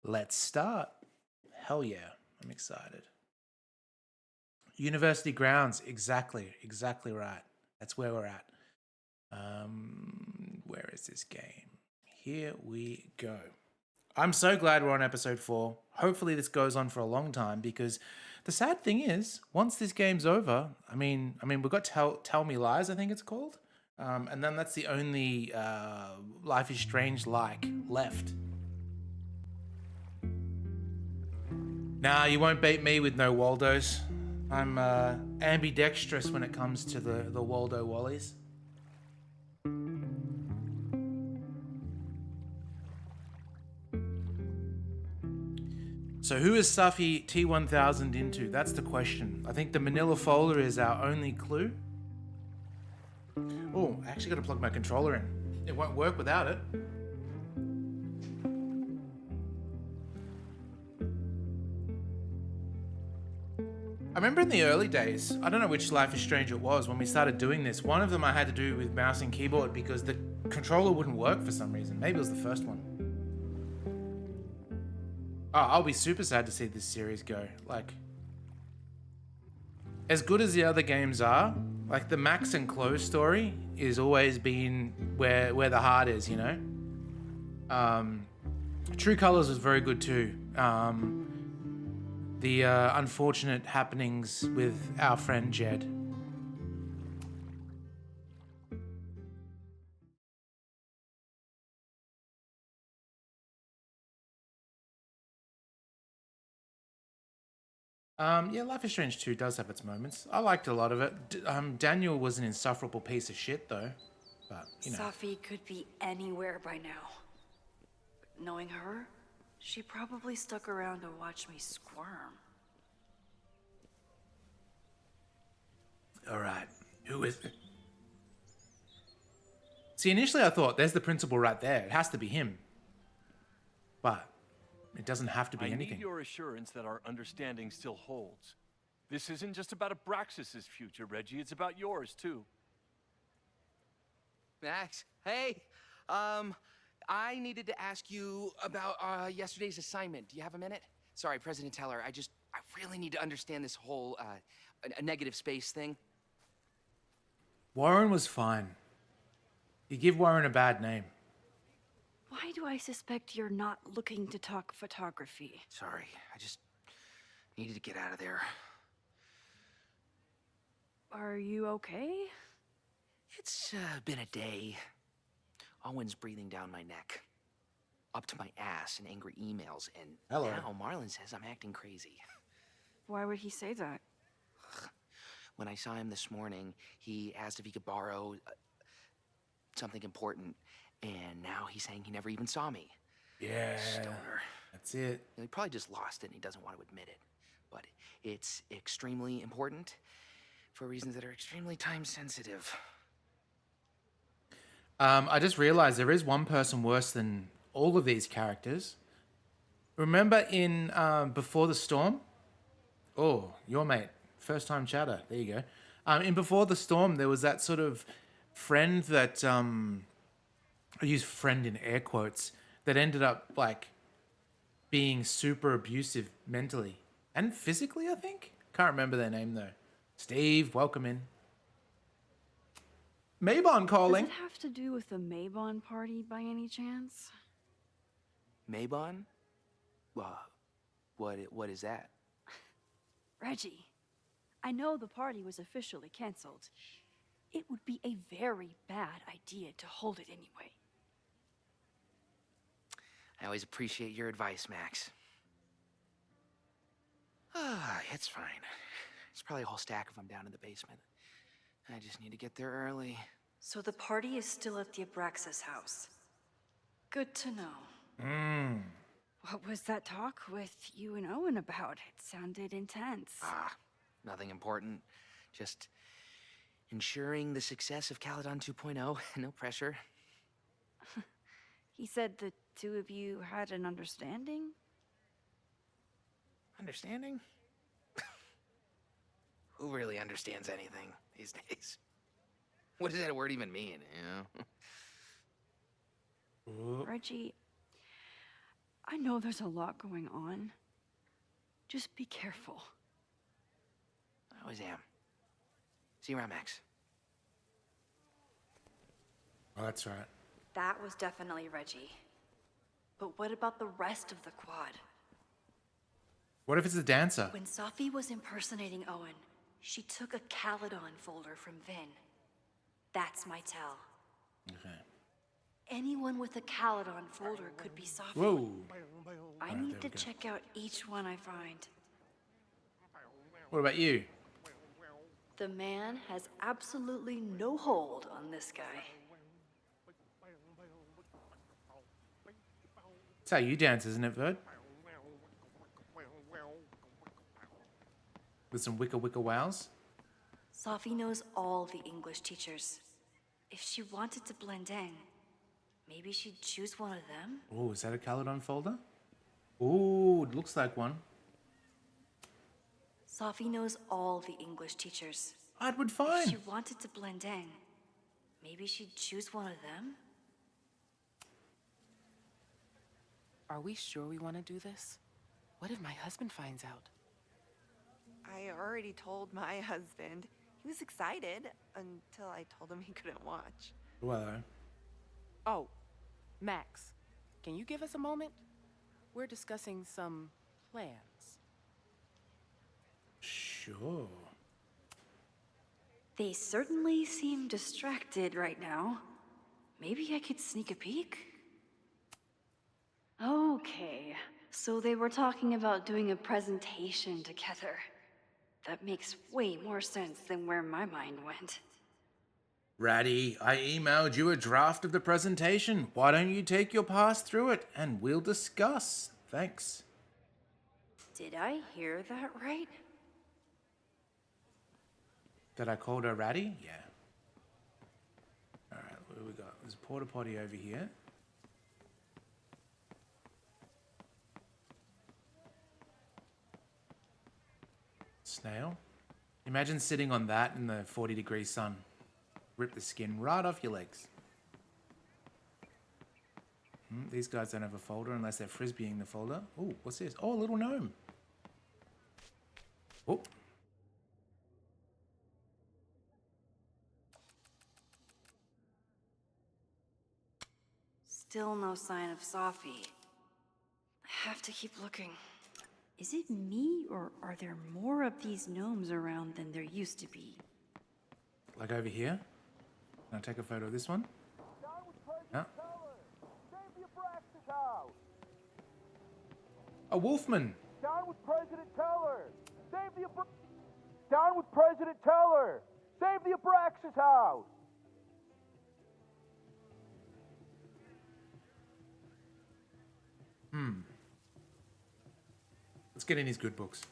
Let's start. Hell yeah, I'm excited. University grounds, exactly right. That's where we're at. Where is this game? Here we go. I'm so glad we're on episode 4. Hopefully this goes on for a long time because the sad thing is, once this game's over, we've got Tell Me Lies, I think it's called. And then that's the only Life is Strange like left. Nah, you won't beat me with no Waldos. I'm ambidextrous when it comes to the Waldo Wallies. So who is Safi T1000 into? That's the question. I think the manila folder is our only clue. Oh, I actually got to plug my controller in. It won't work without it. I remember in the early days, I don't know which Life is Strange it was, when we started doing this, one of them I had to do with mouse and keyboard because the controller wouldn't work for some reason. Maybe it was the first one. Oh, I'll be super sad to see this series go. Like, as good as the other games are, like the Max and Chloe story is always been where the heart is, you know? True Colors was very good too. The unfortunate happenings with our friend Jed. Yeah, Life is Strange 2 does have its moments. I liked a lot of it. Daniel was an insufferable piece of shit, though. But, you know. Safi could be anywhere by now. Knowing her, she probably stuck around to watch me squirm. All right, who is it? See, initially I thought, there's the principal right there. It has to be him. But it doesn't have to be anything. I need your assurance that our understanding still holds. This isn't just about Abraxas's future, Reggie. It's about yours, too. Max, hey. I needed to ask you about yesterday's assignment. Do you have a minute? Sorry, President Teller, I really need to understand this whole a negative space thing. Warren was fine. You give Warren a bad name. Why do I suspect you're not looking to talk photography? Sorry, I just needed to get out of there. Are you okay? It's been a day. Owen's breathing down my neck, up to my ass in angry emails, and Hello. now Marlon says I'm acting crazy. Why would he say that? When I saw him this morning, he asked if he could borrow something important, and now he's saying he never even saw me. Yeah. Stoner. That's it. He probably just lost it and he doesn't want to admit it. But it's extremely important for reasons that are extremely time sensitive. I just realized there is one person worse than all of these characters. Remember in Before the Storm? Oh, your mate. First time chatter. There you go. In Before the Storm, there was that sort of friend that, I use friend in air quotes, that ended up like being super abusive mentally and physically, I think. Can't remember their name though. Steve, welcome in. Mabon calling. Does it have to do with the Mabon party by any chance? Mabon? What is that? Reggie, I know the party was officially canceled. It would be a very bad idea to hold it anyway. I always appreciate your advice, Max. It's fine. It's probably a whole stack of them down in the basement. I just need to get there early. So the party is still at the Abraxas house. Good to know. What was that talk with you and Owen about? It sounded intense. Nothing important. Just ensuring the success of Caledon 2.0. No pressure. He said the two of you had an understanding? Understanding? Who really understands anything these days? What does that word even mean, you know? Reggie, I know there's a lot going on. Just be careful. I always am. See you around, Max. Oh, that's right. That was definitely Reggie. But what about the rest of the quad? What if it's a dancer? When Safi was impersonating Owen, she took a Caledon folder from Vin. That's my tell. Okay. Anyone with a Caledon folder could be Safi. Whoa. I Alright, need there to we go. check out each one I find. What about you? The man has absolutely no hold on this guy. That's how you dance, isn't it, Verd? With some wicka wicka wows? Safi knows all the English teachers. If she wanted to blend in, maybe she'd choose one of them? Oh, is that a Caledon folder? Oh, it looks like one. Safi knows all the English teachers. Edward If Fine. she wanted to blend in, maybe she'd choose one of them? Are we sure we want to do this? What if my husband finds out? I already told my husband. He was excited until I told him he couldn't watch. Well, Oh, Max, can you give us a moment? We're discussing some plans. sure. They certainly seem distracted right now. Maybe I could sneak a peek? Okay, so they were talking about doing a presentation together. That makes way more sense than where my mind went. Ratty, I emailed you a draft of the presentation. Why don't you take your pass through it and we'll discuss? Thanks. Did I hear that right? That I called her Ratty? Yeah. Alright, what do we got? There's a porta potty over here. Snail. Imagine sitting on that in the 40-degree sun. Rip the skin right off your legs. These guys don't have a folder unless they're frisbeeing the folder. Oh, what's this? Oh, a little gnome. Oh. Still no sign of Safi. I have to keep looking. Is it me, or are there more of these gnomes around than there used to be? Like over here. Can I take a photo of this one? Yeah. A wolfman. Down with President Teller! Save the Down with President Teller! Save the Abraxas house! Let's get in his good books.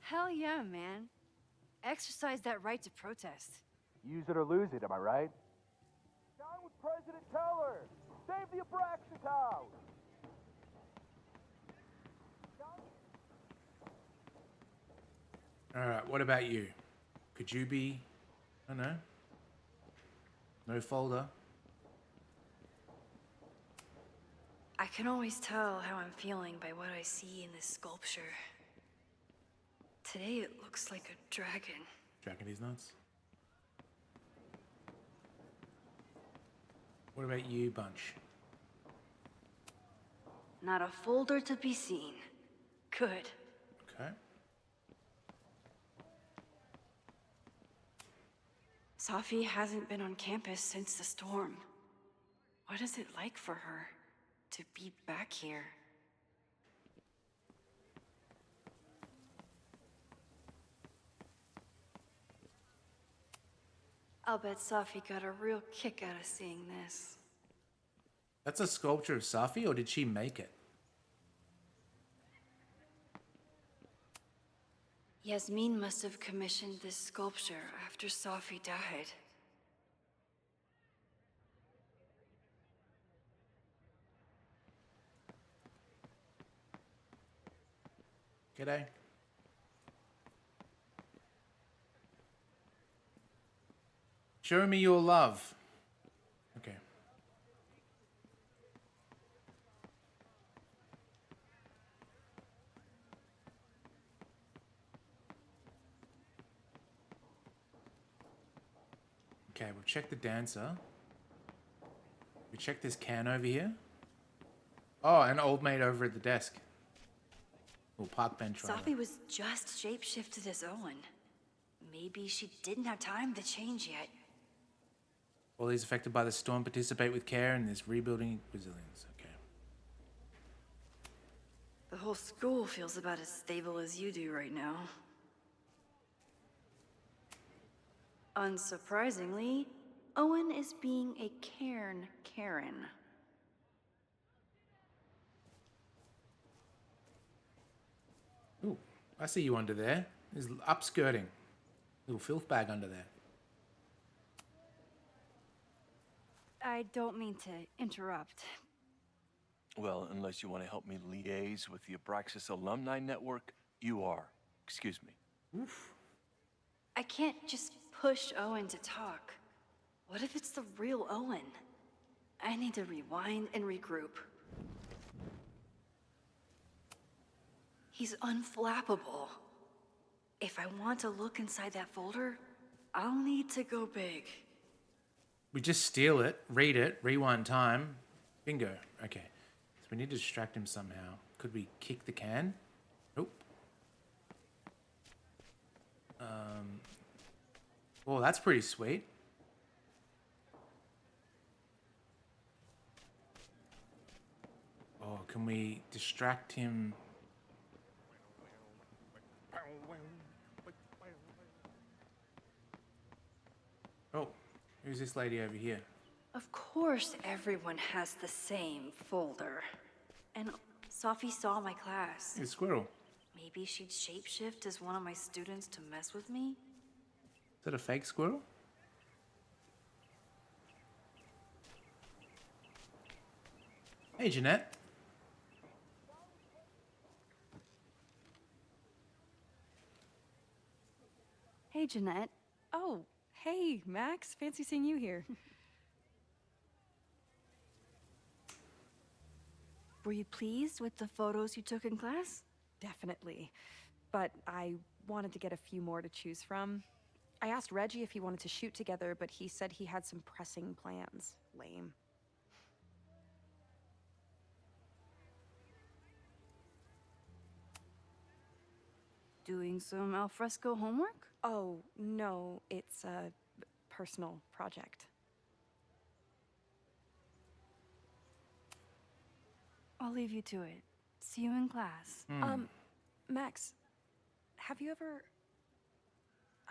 Hell yeah, man. Exercise that right to protest. Use it or lose it, am I right? Down with President Teller! Save the Abraxas house! Alright, what about you? Could you be... I don't know. No folder. I can always tell how I'm feeling by what I see in this sculpture. Today it looks like a dragon. Dragging his nuts. What about you, Bunch? Not a folder to be seen. Good. Okay. Safi hasn't been on campus since the storm. What is it like for her to be back here? I'll bet Safi got a real kick out of seeing this. That's a sculpture of Safi, or did she make it? Yasmin must have commissioned this sculpture after Safi died. G'day. Show me your love. Okay. Okay, we've checked the dancer. We checked this can over here. Oh, an old maid over at the desk. Oh, park bench rather. Sophie was just shapeshifted as Owen. Maybe she didn't have time to change yet. All these affected by the storm participate with care in this rebuilding resilience. Okay. The whole school feels about as stable as you do right now. Unsurprisingly, Owen is being a cairn Karen. Ooh, I see you under there. There's upskirting. Little filth bag under there. I don't mean to interrupt. Well, unless you want to help me liaise with the Abraxas Alumni Network, you are. Excuse me. I can't just push Owen to talk. What if it's the real Owen? I need to rewind and regroup. He's unflappable. If I want to look inside that folder, I'll need to go big. We just steal it, read it, rewind time. Bingo. Okay. So we need to distract him somehow. Could we kick the can? Nope. Oh, that's pretty sweet. Oh, can we distract him? Oh, who's this lady over here? Of course everyone has the same folder. And Sophie saw my class. Hey, squirrel. Maybe she'd shapeshift as one of my students to mess with me? Is that a fake squirrel? Hey, Jeanette. Hey, Jeanette. Oh, hey, Max. Fancy seeing you here. Were you pleased with the photos you took in class? Definitely. But I wanted to get a few more to choose from. I asked Reggie if he wanted to shoot together, but he said he had some pressing plans. Lame. Doing some alfresco homework? Oh, no, it's a personal project. I'll leave you to it. See you in class. Max, have you ever...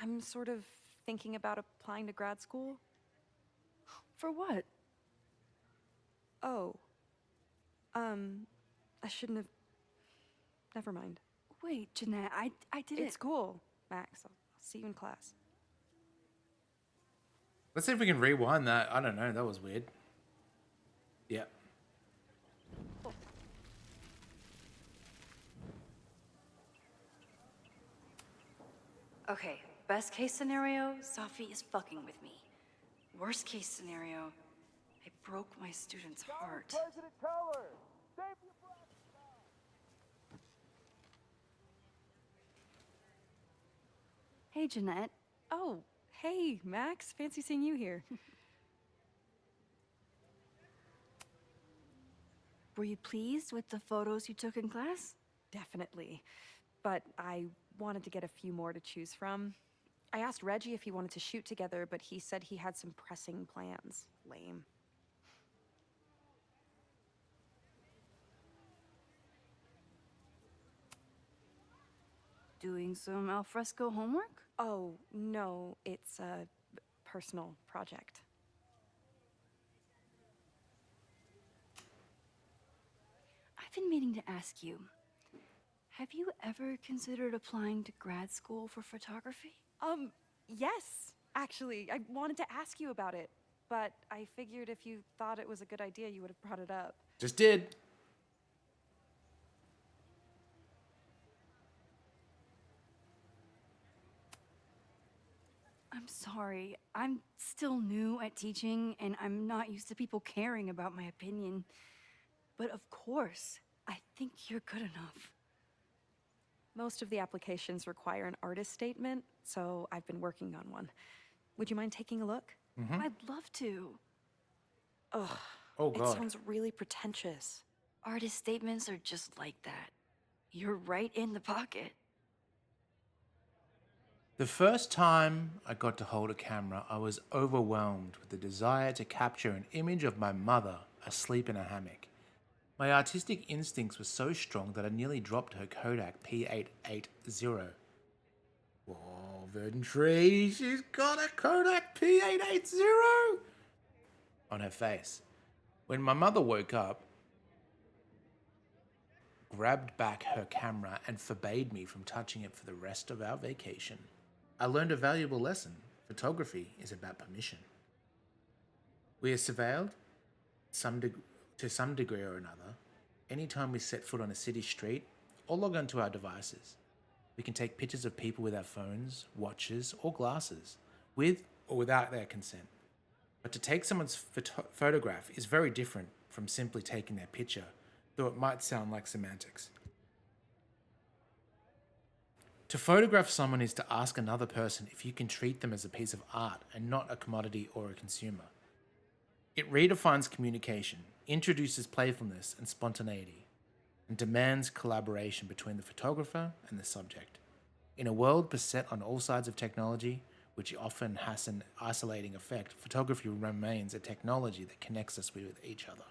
I'm sort of thinking about applying to grad school. For what? Oh. I shouldn't have... Never mind. Wait, Jeanette, I didn't... It's cool, Max. I'll see you in class. Let's see if we can rewind that. I don't know. That was weird. Yeah. Okay, best case scenario, Sophie is fucking with me. Worst case scenario, I broke my student's heart. President Teller! Save the Hey, Jeanette. Oh, hey, Max. Fancy seeing you here. Were you pleased with the photos you took in class? Definitely. But I wanted to get a few more to choose from. I asked Reggie if he wanted to shoot together, but he said he had some pressing plans. Lame. Doing some alfresco homework? Oh, no, it's a personal project. I've been meaning to ask you, have you ever considered applying to grad school for photography? Yes, actually. I wanted to ask you about it, but I figured if you thought it was a good idea, you would have brought it up. Just did. I'm sorry. I'm still new at teaching, and I'm not used to people caring about my opinion. But of course, I think you're good enough. Most of the applications require an artist statement, so I've been working on one. Would you mind taking a look? I'd love to. Ugh, Oh, it God. sounds really pretentious. Artist statements are just like that. You're right in the pocket. The first time I got to hold a camera, I was overwhelmed with the desire to capture an image of my mother asleep in a hammock. My artistic instincts were so strong that I nearly dropped her Kodak P880. Whoa, Verdant Tree, she's got a Kodak P880 on her face. When my mother woke up, grabbed back her camera and forbade me from touching it for the rest of our vacation. I learned a valuable lesson. Photography is about permission. We are surveilled to some degree or another. Anytime we set foot on a city street or log onto our devices, we can take pictures of people with our phones, watches, or glasses, with or without their consent. But to take someone's photograph is very different from simply taking their picture, though it might sound like semantics. To photograph someone is to ask another person if you can treat them as a piece of art and not a commodity or a consumer. It redefines communication, introduces playfulness and spontaneity, and demands collaboration between the photographer and the subject. In a world beset on all sides of technology, which often has an isolating effect, photography remains a technology that connects us with each other.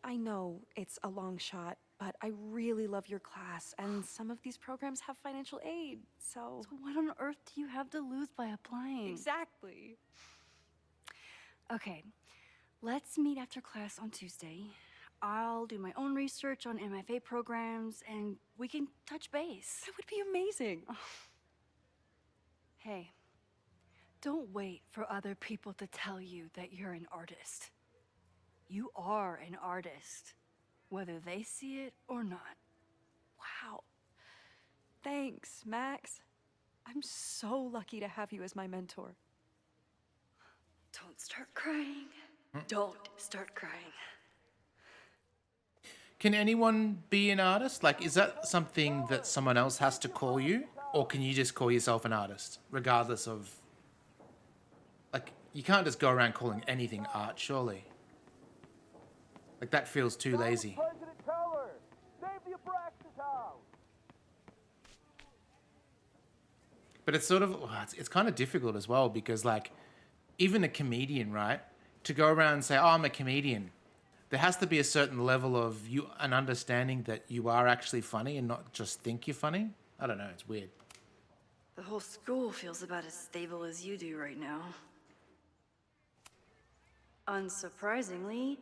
I know it's a long shot, but I really love your class, and some of these programs have financial aid, so... So what on earth do you have to lose by applying? Exactly. Okay, let's meet after class on Tuesday. I'll do my own research on MFA programs, and we can touch base. That would be amazing. Hey, don't wait for other people to tell you that you're an artist. You are an artist, whether they see it or not. Wow. Thanks, Max. I'm so lucky to have you as my mentor. Don't start crying. Don't start crying. Can anyone be an artist? Like, is that something that someone else has to call you? Or can you just call yourself an artist, regardless of... Like, you can't just go around calling anything art, surely. Like, that feels too lazy. President Teller, save the Abraxas house. But it's sort of... It's kind of difficult as well, because, like, even a comedian, right? To go around and say, oh, I'm a comedian, there has to be a certain level of an understanding that you are actually funny and not just think you're funny. I don't know, it's weird. The whole school feels about as stable as you do right now. Unsurprisingly,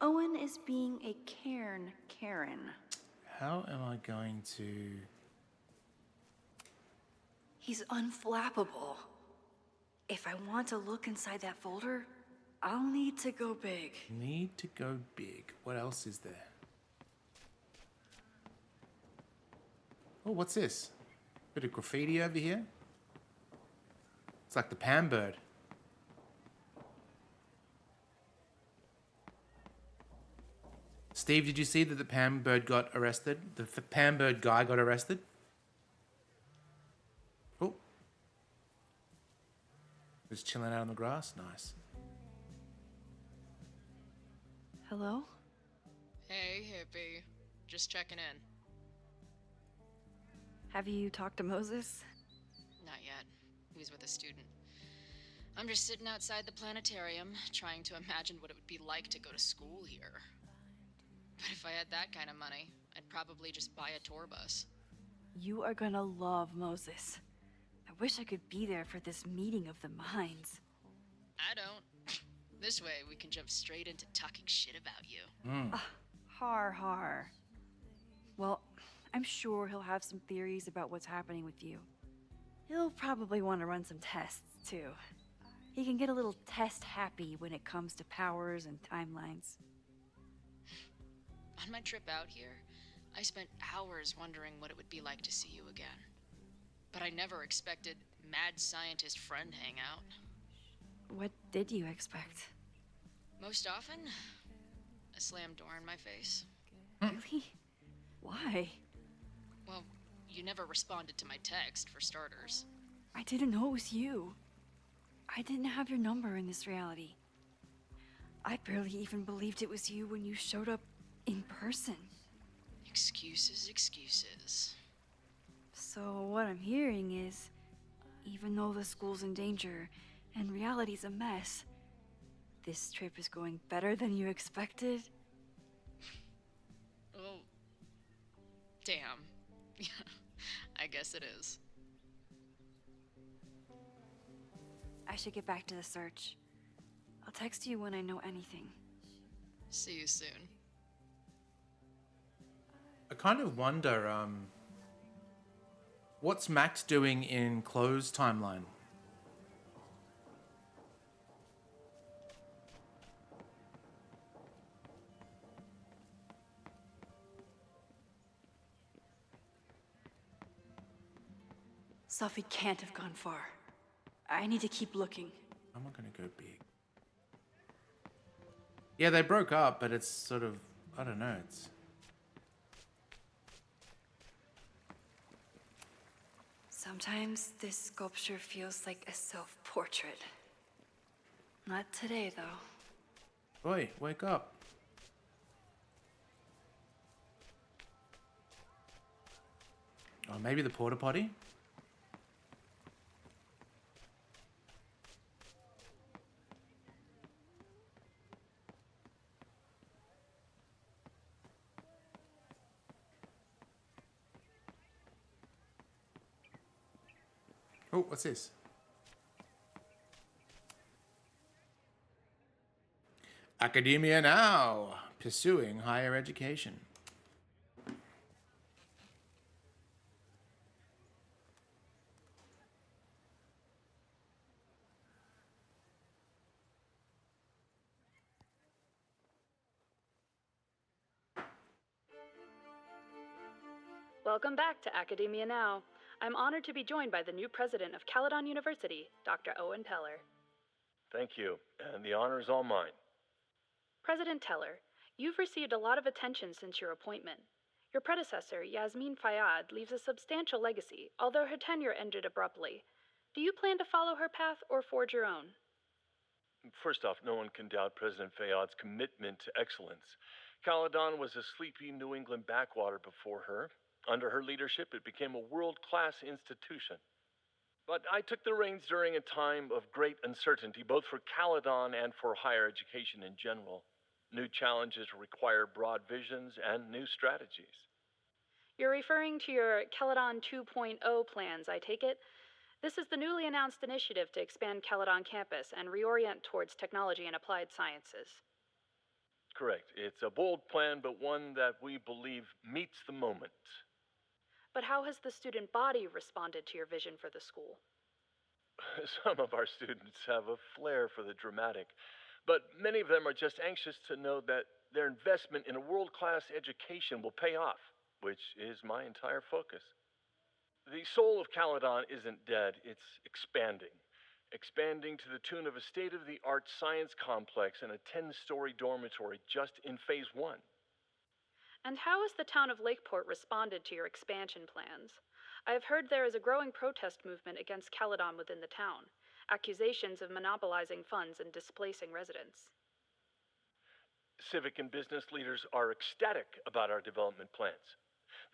Owen is being a Karen. How am I going to... He's unflappable. If I want to look inside that folder, I'll need to go big. Need to go big. What else is there? Oh, what's this? Bit of graffiti over here. It's like the Pam bird. Steve, did you see that the Pam bird got arrested? The Pam bird guy got arrested? Oh. Just chilling out on the grass? Nice. Hello? Hey, hippie. Just checking in. Have you talked to Moses? Not yet. He was with a student. I'm just sitting outside the planetarium, trying to imagine what it would be like to go to school here. But if I had that kind of money, I'd probably just buy a tour bus. You are gonna love Moses. I wish I could be there for this meeting of the minds. I don't. This way, we can jump straight into talking shit about you. Har. Well, I'm sure he'll have some theories about what's happening with you. He'll probably want to run some tests, too. He can get a little test happy when it comes to powers and timelines. On my trip out here, I spent hours wondering what it would be like to see you again. But I never expected mad scientist friend hangout. What did you expect? Most often, a slammed door in my face. Really? Why? Well, you never responded to my text, for starters. I didn't know it was you. I didn't have your number in this reality. I barely even believed it was you when you showed up in person. Excuses, excuses. So what I'm hearing is, even though the school's in danger and reality's a mess, this trip is going better than you expected? Well, damn. Yeah, I guess it is. I should get back to the search. I'll text you when I know anything. See you soon. I kind of wonder, what's Max doing in Chloe's timeline? Sophie can't have gone far. I need to keep looking. I'm not gonna go big. Yeah, they broke up, but it's sort of, I don't know, it's... Sometimes this sculpture feels like a self-portrait. Not today, though. Oi, wake up. Oh, maybe the porta potty? Oh, what's this? Academia Now, pursuing higher education. Welcome back to Academia Now. I'm honored to be joined by the new president of Caledon University, Dr. Owen Teller. Thank you, and the honor is all mine. President Teller, you've received a lot of attention since your appointment. Your predecessor, Yasmin Fayyad, leaves a substantial legacy, although her tenure ended abruptly. Do you plan to follow her path or forge your own? First off, no one can doubt President Fayyad's commitment to excellence. Caledon was a sleepy New England backwater before her. Under her leadership, it became a world-class institution. But I took the reins during a time of great uncertainty, both for Caledon and for higher education in general. New challenges require broad visions and new strategies. You're referring to your Caledon 2.0 plans, I take it? This is the newly announced initiative to expand Caledon campus and reorient towards technology and applied sciences. Correct. It's a bold plan, but one that we believe meets the moment. But how has the student body responded to your vision for the school? Some of our students have a flair for the dramatic, but many of them are just anxious to know that their investment in a world-class education will pay off, which is my entire focus. The soul of Caledon isn't dead, it's expanding. Expanding to the tune of a state-of-the-art science complex and a 10-story dormitory just in phase 1. And how has the town of Lakeport responded to your expansion plans? I have heard there is a growing protest movement against Caledon within the town, accusations of monopolizing funds and displacing residents. Civic and business leaders are ecstatic about our development plans.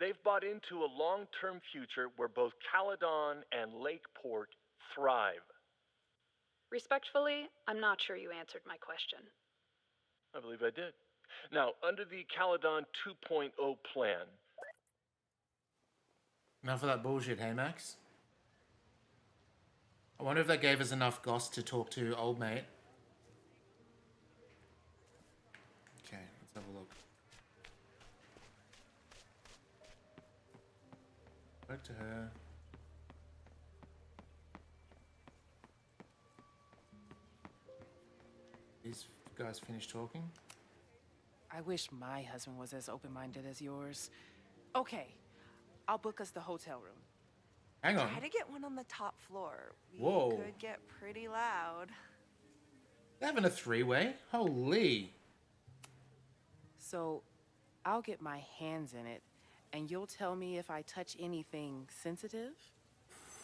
They've bought into a long-term future where both Caledon and Lakeport thrive. Respectfully, I'm not sure you answered my question. I believe I did. Now, under the Caledon 2.0 plan... Enough of that bullshit, hey Max? I wonder if that gave us enough goss to talk to old mate. Okay, let's have a look. Spoke to her. These guys finished talking? I wish my husband was as open-minded as yours. Okay, I'll book us the hotel room. Hang on. Try to get one on the top floor. We Whoa. could get pretty loud. They're having a three-way? Holy. So, I'll get my hands in it, and you'll tell me if I touch anything sensitive?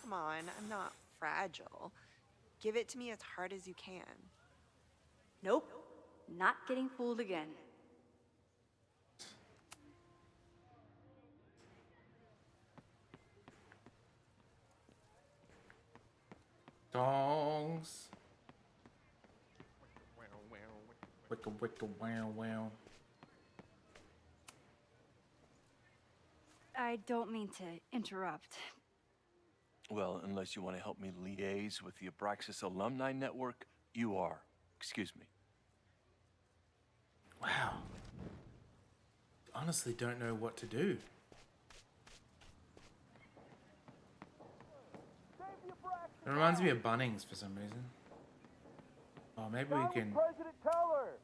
Come on, I'm not fragile. Give it to me as hard as you can. Nope. Not getting fooled again. Dongs. Wicka wicka wow wow. I don't mean to interrupt. Well, unless you want to help me liaise with the Abraxas Alumni Network, you are. Excuse me. Wow. Honestly, don't know what to do. It reminds me of Bunnings for some reason. Oh, maybe we can. President Teller!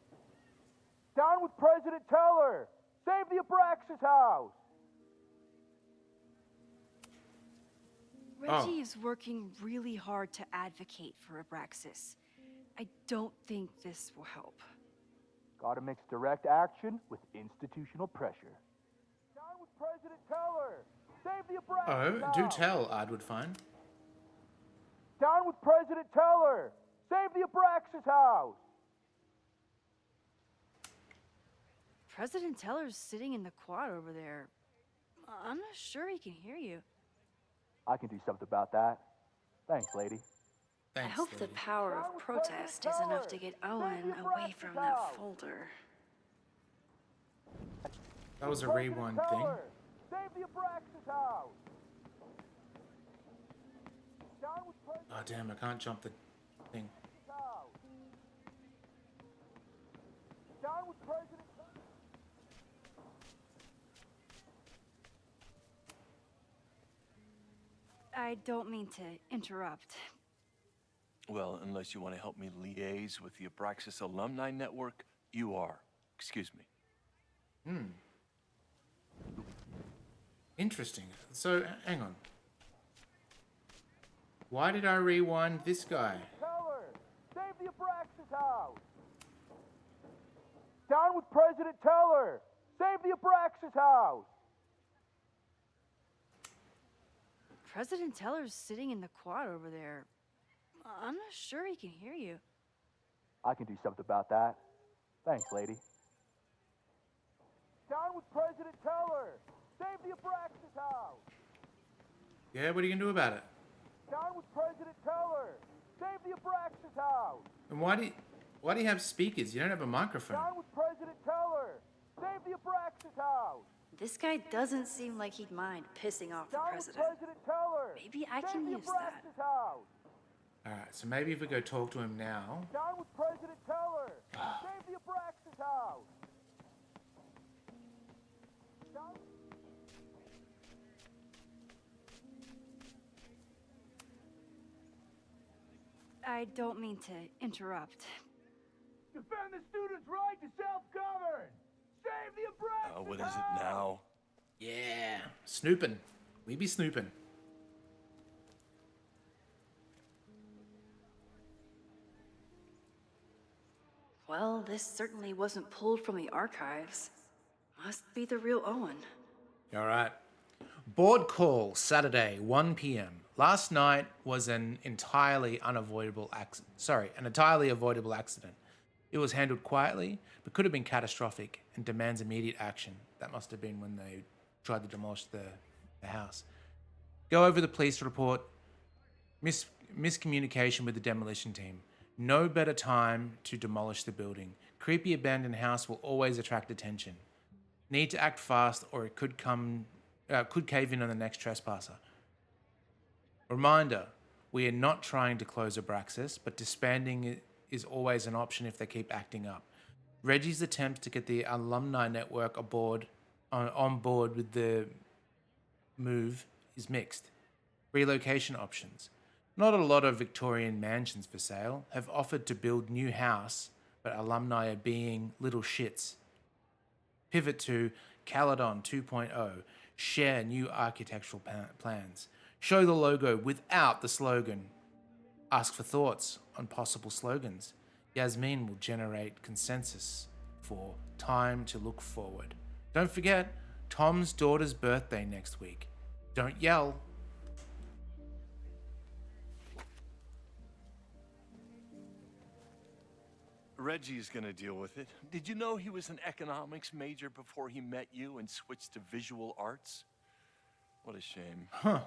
Down with President Teller! Save the Abraxas house! Reggie is working really hard to advocate for Abraxas. I don't think this will help. Gotta mix direct action with institutional pressure. Down with President Teller! Save the Abraxas house! Oh, do tell, Ardwood Fine. Down with President Teller! Save the Abraxas house! President Teller's sitting in the quad over there. I'm not sure he can hear you. I can do something about that. Thanks, lady. I hope the power of protest is enough to get Owen away from that folder. That was a rewind thing. Save the Abraxas house! Down with President Oh damn, I can't jump the thing. house! Down with President I don't mean to interrupt. Well, unless you want to help me liaise with the Abraxas Alumni Network, you are. Excuse me. Interesting. So, hang on. Why did I rewind this guy? Teller! Save the Abraxas house! Down with President Teller! Save the Abraxas house! President Teller's sitting in the quad over there. I'm not sure he can hear you. I can do something about that. Thanks, lady. Down with President Teller! Save the Abraxas house! Yeah, what are you gonna do about it? Down with President Teller! Save the Abraxas house! And why do you have speakers? You don't have a microphone. Down with President Teller! Save the Abraxas house! This guy doesn't seem like he'd mind pissing off the Down with president. President Teller! Maybe I Save can the use that. Abraxas house! Alright, so maybe if we go talk to him now. Down with President Teller! Save the Abraxas house! Down... I don't mean to interrupt. Defend the students' right to self-govern! Save the Abraxas What is it now? Yeah. Snooping. We be snooping. Well, this certainly wasn't pulled from the archives. Must be the real Owen. Alright. Board call Saturday, 1 p.m. Last night was an entirely avoidable accident. It was handled quietly, but could have been catastrophic and demands immediate action. That must have been when they tried to demolish the house. Go over the police report. Miscommunication with the demolition team. No better time to demolish the building. Creepy abandoned house will always attract attention. Need to act fast or it could cave in on the next trespasser. Reminder, we are not trying to close Abraxas, but disbanding is always an option if they keep acting up. Reggie's attempt to get the alumni network on board with the move is mixed. Relocation options. Not a lot of Victorian mansions for sale. Have offered to build new house, but alumni are being little shits. Pivot to Caledon 2.0. Share new architectural plans. Show the logo without the slogan. Ask for thoughts on possible slogans. Yasmin will generate consensus for time to look forward. Don't forget, Tom's daughter's birthday next week. Don't yell. Reggie's gonna deal with it. Did you know he was an economics major before he met you and switched to visual arts? What a shame. Huh.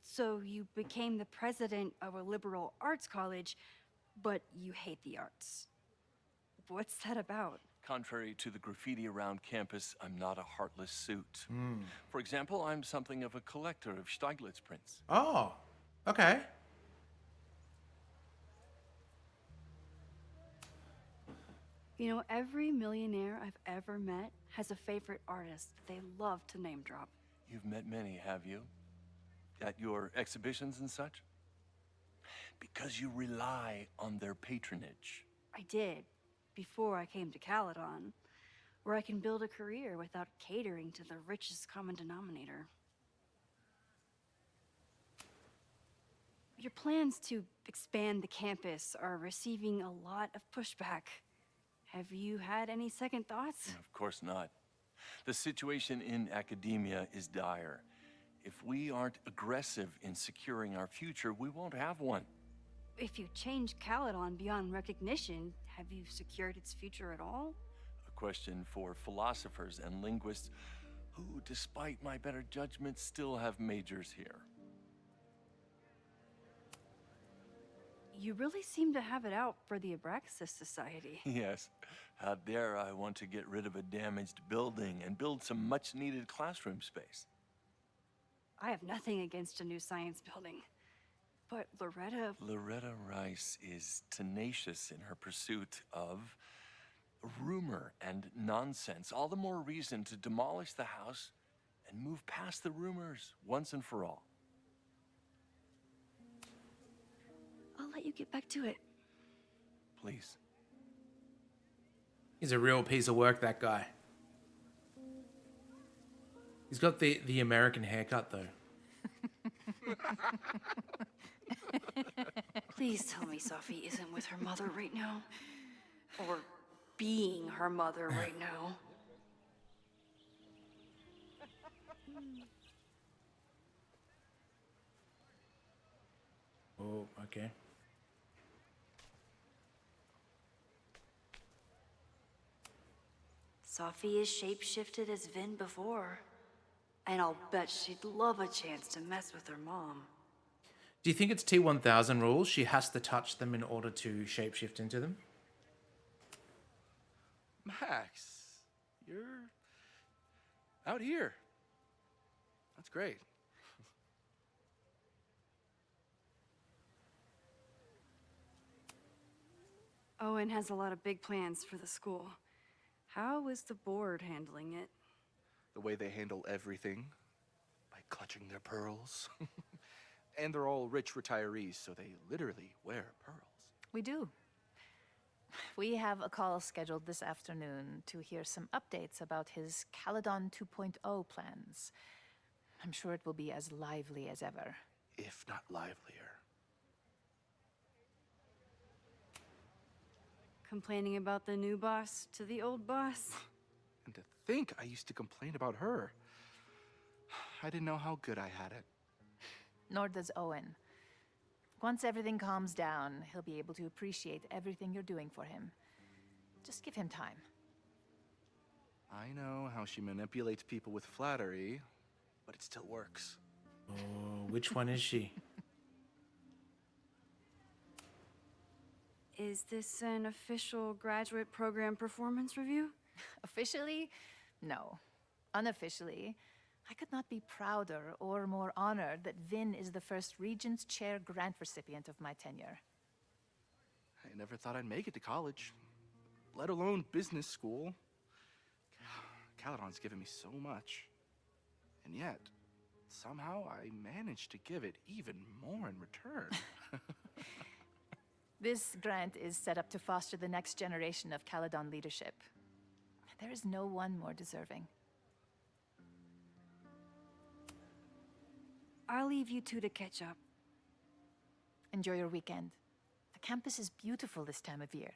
So you became the president of a liberal arts college, but you hate the arts. What's that about? Contrary to the graffiti around campus, I'm not a heartless suit. For example, I'm something of a collector of Stieglitz prints. Oh, okay. You know, every millionaire I've ever met has a favorite artist that they love to name drop. You've met many, have you? At your exhibitions and such? Because you rely on their patronage. I did, before I came to Caledon, where I can build a career without catering to the richest common denominator. Your plans to expand the campus are receiving a lot of pushback. Have you had any second thoughts? Of course not. The situation in academia is dire. If we aren't aggressive in securing our future, we won't have one. If you change Caledon beyond recognition, have you secured its future at all? A question for philosophers and linguists who, despite my better judgment, still have majors here. You really seem to have it out for the Abraxas Society. Yes. Out there, I want to get rid of a damaged building and build some much-needed classroom space. I have nothing against a new science building. But Loretta Rice is tenacious in her pursuit of rumor and nonsense. All the more reason to demolish the house and move past the rumors once and for all. I'll let you get back to it. Please. He's a real piece of work, that guy. He's got the American haircut, though. Please tell me Sophie isn't with her mother right now. Or being her mother right now. Oh, okay. Sophie is shapeshifted as Vin before. And I'll bet she'd love a chance to mess with her mom. Do you think it's T-1000 rules? She has to touch them in order to shapeshift into them? Max, you're out here. That's great. Owen has a lot of big plans for the school. How is the board handling it? The way they handle everything, by clutching their pearls. And they're all rich retirees, so they literally wear pearls. We do. We have a call scheduled this afternoon to hear some updates about his Caledon 2.0 plans. I'm sure it will be as lively as ever. If not livelier. Complaining about the new boss to the old boss? And to think I used to complain about her. I didn't know how good I had it. Nor does Owen. Once everything calms down, he'll be able to appreciate everything you're doing for him. Just give him time. I know how she manipulates people with flattery, but it still works. Oh, which one is she? Is this an official graduate program performance review? Officially? No. Unofficially, I could not be prouder or more honored that Vin is the first Regents Chair grant recipient of my tenure. I never thought I'd make it to college, let alone business school. Caledon's given me so much. And yet, somehow I managed to give it even more in return. This grant is set up to foster the next generation of Caledon leadership. There is no one more deserving. I'll leave you two to catch up. Enjoy your weekend. The campus is beautiful this time of year.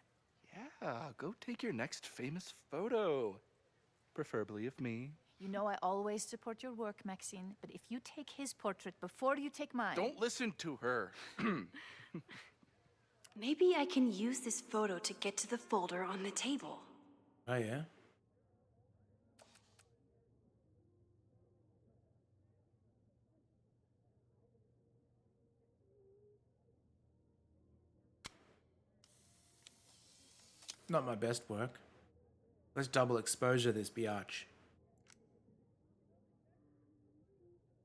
Yeah, go take your next famous photo. Preferably of me. You know I always support your work, Maxine, but if you take his portrait before you take mine... Don't listen to her. Maybe I can use this photo to get to the folder on the table. Oh, yeah? Not my best work. Let's double exposure this biatch.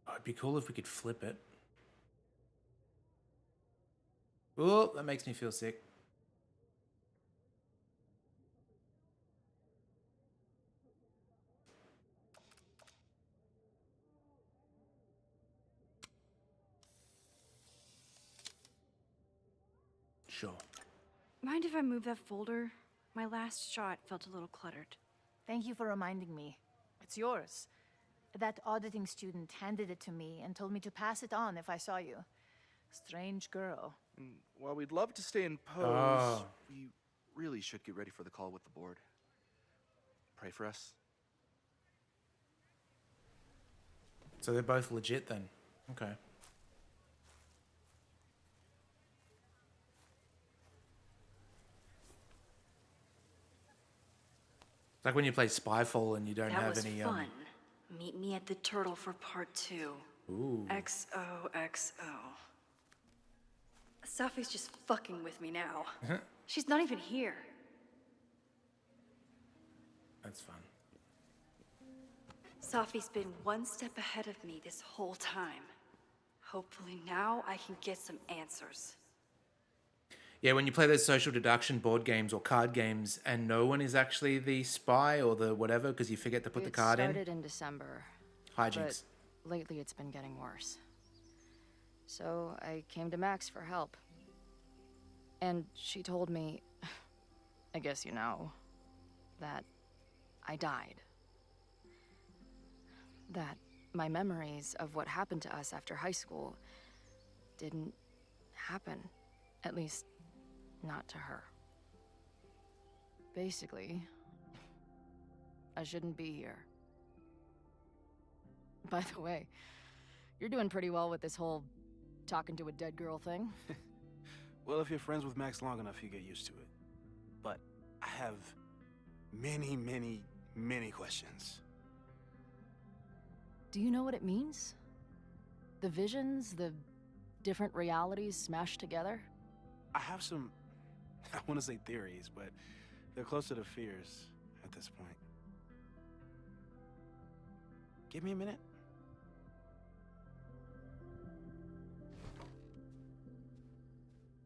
Oh, it'd be cool if we could flip it. Oh, that makes me feel sick. Sure. Mind if I move that folder? My last shot felt a little cluttered. Thank you for reminding me. It's yours. That auditing student handed it to me and told me to pass it on if I saw you. Strange girl. While we'd love to stay in pose, Oh. we really should get ready for the call with the board. Pray for us. So they're both legit then. Okay. It's like when you play Spyfall and you don't That have was any fun. Meet me at the Turtle for part 2. Ooh. XOXO. Safi's just fucking with me now. She's not even here. That's fun. Safi's been one step ahead of me this whole time. Hopefully now I can get some answers. Yeah, when you play those social deduction board games or card games and no one is actually the spy or the whatever because you forget to put the card It started in December. Hijinks. But lately it's been getting worse. So I came to Max for help. And she told me, I guess you know, that I died. That my memories of what happened to us after high school didn't happen. At least, not to her. Basically, I shouldn't be here. By the way, you're doing pretty well with this whole talking to a dead girl thing. Well, if you're friends with Max long enough, you get used to it. But I have many, many, many questions. Do you know what it means? The visions, the different realities smashed together? I have some, I want to say theories, but they're closer to fears at this point. Give me a minute.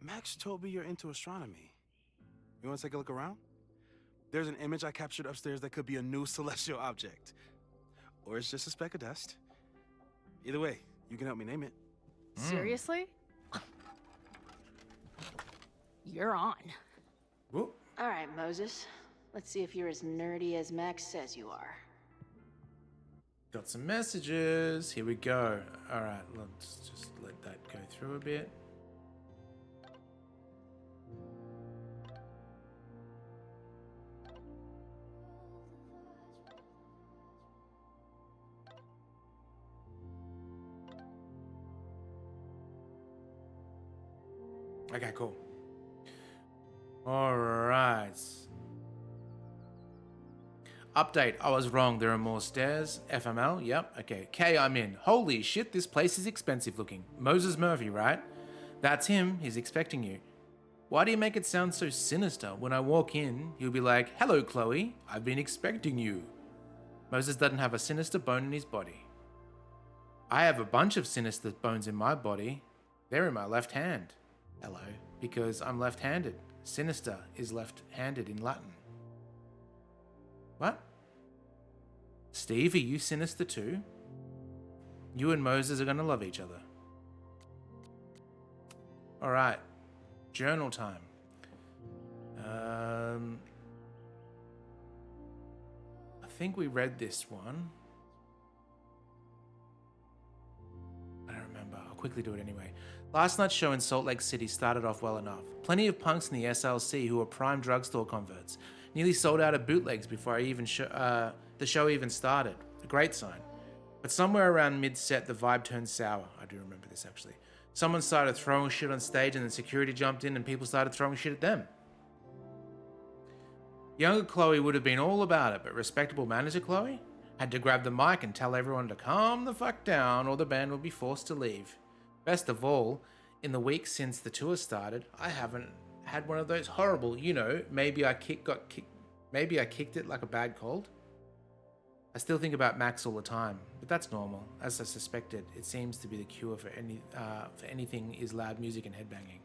Max told me you're into astronomy. You want to take a look around? There's an image I captured upstairs that could be a new celestial object. Or it's just a speck of dust. Either way, you can help me name it. Seriously? You're on. Whoop. All right, Moses. Let's see if you're as nerdy as Max says you are. Got some messages. Here we go. All right, let's just let that go through a bit. Okay, cool. All right. Update. I was wrong. There are more stairs. FML. Yep. Okay. K, I'm in. Holy shit, this place is expensive looking. Moses Murphy, right? That's him. He's expecting you. Why do you make it sound so sinister? When I walk in, he'll be like, hello, Chloe. I've been expecting you. Moses doesn't have a sinister bone in his body. I have a bunch of sinister bones in my body. They're in my left hand. Hello. Because I'm left-handed. Sinister is left-handed in Latin. What? Steve, are you sinister too? You and Moses are going to love each other. All right. Journal time. I think we read this one. I don't remember. I'll quickly do it anyway. Last night's show in Salt Lake City started off well enough. Plenty of punks in the SLC who were prime drugstore converts. Nearly sold out of bootlegs before the show even started. a great sign. But somewhere around mid-set, the vibe turned sour. I do remember this, actually. Someone started throwing shit on stage, and then security jumped in and people started throwing shit at them. Younger Chloe would have been all about it, but respectable manager Chloe had to grab the mic and tell everyone to calm the fuck down or the band would be forced to leave. Best of all, in the weeks since the tour started, I haven't had one of those horrible, maybe I kicked it like a bad cold. I still think about Max all the time, but that's normal. As I suspected, it seems to be the cure for anything is loud music and headbanging.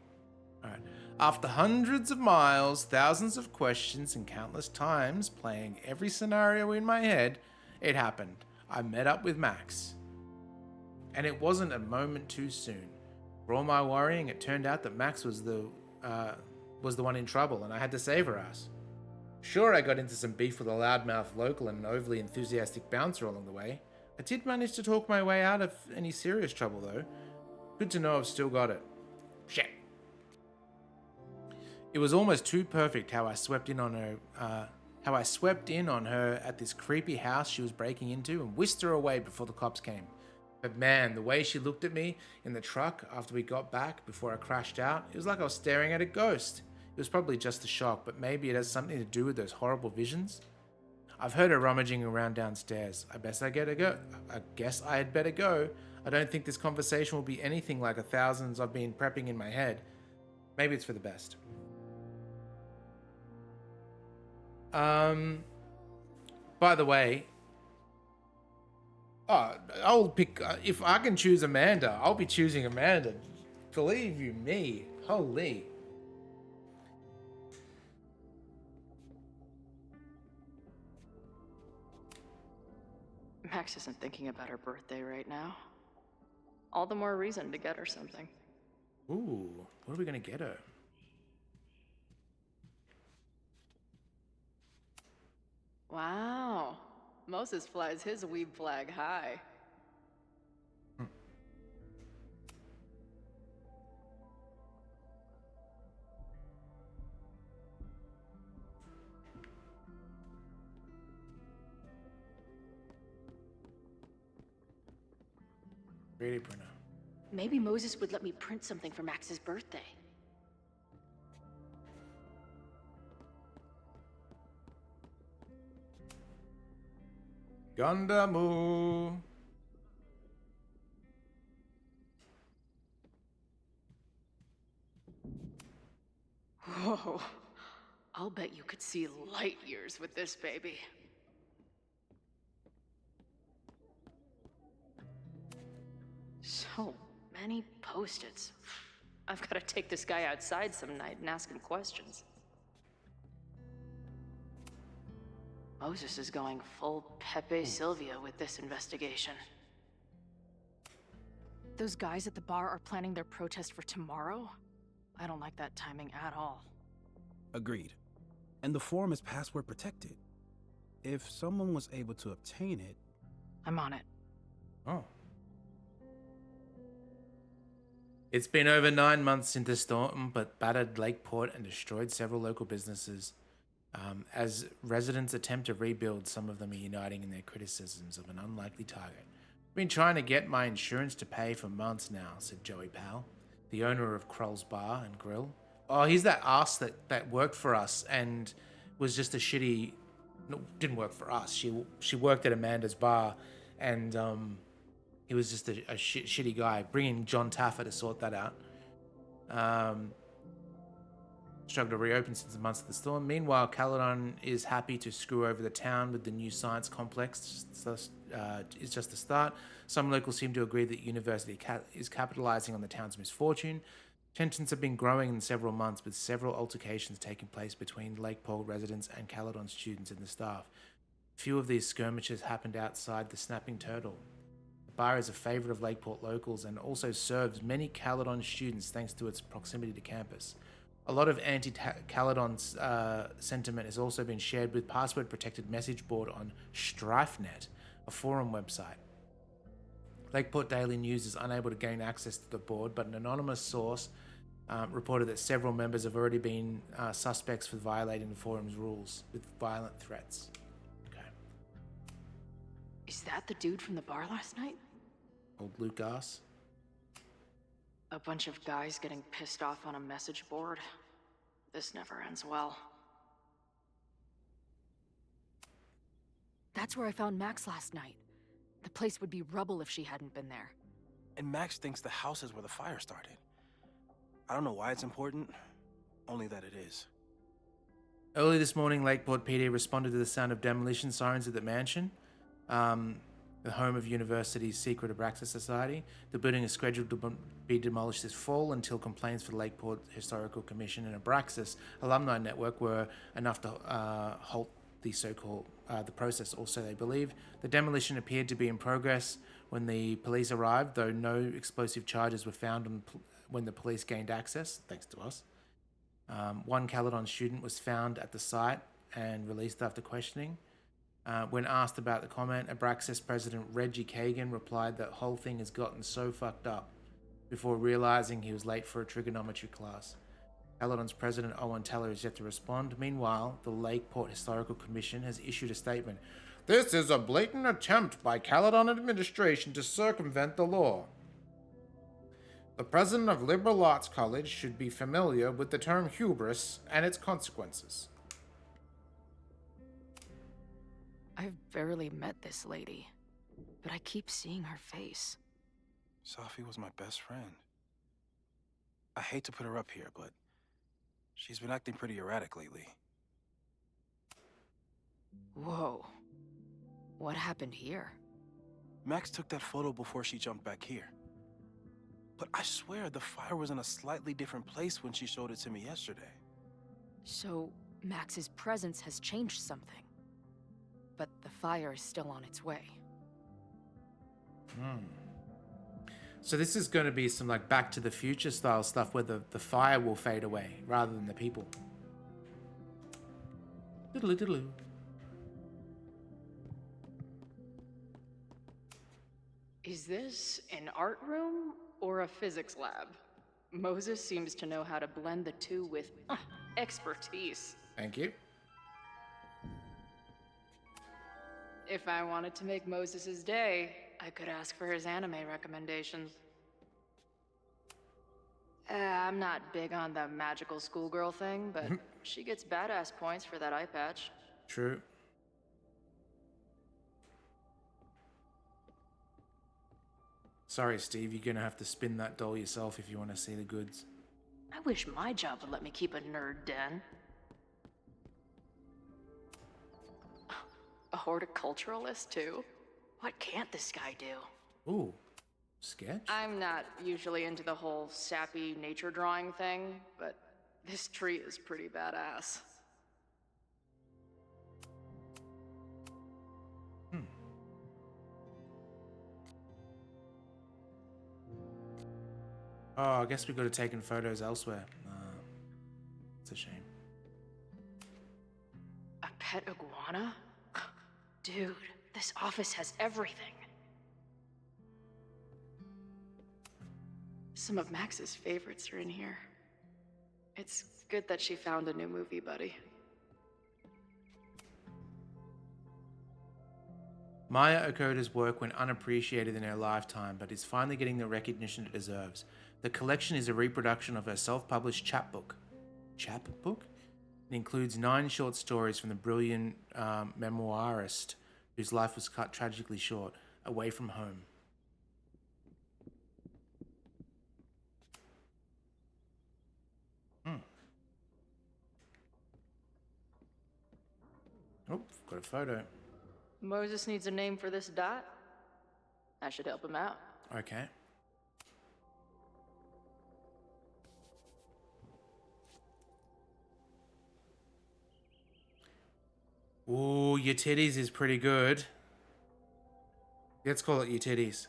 Alright. After hundreds of miles, thousands of questions, and countless times playing every scenario in my head, it happened. I met up with Max. And it wasn't a moment too soon. For all my worrying, it turned out that Max was the one in trouble, and I had to save her ass. Sure, I got into some beef with a loudmouth local and an overly enthusiastic bouncer along the way. I did manage to talk my way out of any serious trouble, though. Good to know I've still got it. Shit. It was almost too perfect how I swept in on her at this creepy house she was breaking into and whisked her away before the cops came. But man, the way she looked at me in the truck after we got back before I crashed out, it was like I was staring at a ghost. It was probably just a shock, but maybe it has something to do with those horrible visions. I've heard her rummaging around downstairs. I guess I had better go. I don't think this conversation will be anything like the thousands I've been prepping in my head. Maybe it's for the best. By the way, I'll pick, if I can choose Amanda, I'll be choosing Amanda. Believe you me. Holy. Max isn't thinking about her birthday right now. All the more reason to get her something. Ooh, what are we gonna get her? Wow. Moses flies his weeb flag high. Really, Bruno? Maybe Moses would let me print something for Max's birthday. Gandamu. Whoa. I'll bet you could see light years with this baby. So many Post-its. I've got to take this guy outside some night and ask him questions. Moses is going full Pepe Silvia with this investigation. Those guys at the bar are planning their protest for tomorrow? I don't like that timing at all. Agreed. And the form is password protected. If someone was able to obtain it... I'm on it. Oh. It's been over 9 months since the storm, but battered Lakeport and destroyed several local businesses. As residents attempt to rebuild, some of them are uniting in their criticisms of an unlikely target. I've been trying to get my insurance to pay for months now, said Joey Powell, the owner of Kroll's Bar and Grill. Oh, he's that ass that worked for us and was just a shitty... No, didn't work for us. She worked at Amanda's bar, and he was just a shitty guy. Bringing John Taffer to sort that out. Struggled to reopen since the months of the storm. Meanwhile, Caledon is happy to screw over the town with the new science complex. It's just a start. Some locals seem to agree that university is capitalizing on the town's misfortune. Tensions have been growing in several months, with several altercations taking place between Lakeport residents and Caledon students and the staff. Few of these skirmishes happened outside the Snapping Turtle. The bar is a favorite of Lakeport locals and also serves many Caledon students thanks to its proximity to campus. A lot of anti-Caledon sentiment has also been shared with password-protected message board on StrifeNet, a forum website. Lakeport Daily News is unable to gain access to the board, but an anonymous source reported that several members have already been suspects for violating the forum's rules with violent threats. Okay. Is that the dude from the bar last night? Old Luke ass. A bunch of guys getting pissed off on a message board. This never ends well. That's where I found Max last night. The place would be rubble if she hadn't been there. And Max thinks the house is where the fire started. I don't know why it's important, only that it is. Early this morning, Lakeport PD responded to the sound of demolition sirens at the mansion, the home of University's secret Abraxas Society. The building is scheduled to be demolished this fall until complaints for the Lakeport Historical Commission and Abraxas alumni network were enough to halt the so-called the process. Also, they believe the demolition appeared to be in progress when the police arrived, though no explosive charges were found when the police gained access, thanks to us. One Caledon student was found at the site and released after questioning. When asked about the comment, Abraxas President Reggie Kagan replied that whole thing has gotten so fucked up before realizing he was late for a trigonometry class. Caledon's President Owen Teller is yet to respond. Meanwhile, the Lakeport Historical Commission has issued a statement. This is a blatant attempt by Caledon administration to circumvent the law. The president of Liberal Arts College should be familiar with the term hubris and its consequences. I've barely met this lady, but I keep seeing her face. Safi was my best friend. I hate to put her up here, but she's been acting pretty erratic lately. Whoa. What happened here? Max took that photo before she jumped back here. But I swear the fire was in a slightly different place when she showed it to me yesterday. So, Max's presence has changed something. But the fire is still on its way. So this is going to be some like Back to the Future style stuff where the fire will fade away rather than the people. Diddly diddly. Is this an art room or a physics lab? Moses seems to know how to blend the two with expertise. Thank you. If I wanted to make Moses's day, I could ask for his anime recommendations. I'm not big on the magical schoolgirl thing, but she gets badass points for that eye patch. True. Sorry, Steve, you're gonna have to spin that doll yourself if you want to see the goods. I wish my job would let me keep a nerd den. A horticulturalist, too? What can't this guy do? Ooh, sketch? I'm not usually into the whole sappy nature drawing thing, but this tree is pretty badass. Oh, I guess we could have taken photos elsewhere. It's a shame. A pet iguana? Dude, this office has everything. Some of Max's favorites are in here. It's good that she found a new movie buddy. Maya Okoda's work went unappreciated in her lifetime, but is finally getting the recognition it deserves. The collection is a reproduction of her self-published chapbook. Chapbook? It includes 9 short stories from the brilliant memoirist whose life was cut tragically short, Away from Home. Oh, got a photo. Moses needs a name for this dot. I should help him out. Okay. Ooh, your titties is pretty good. Let's call it your titties.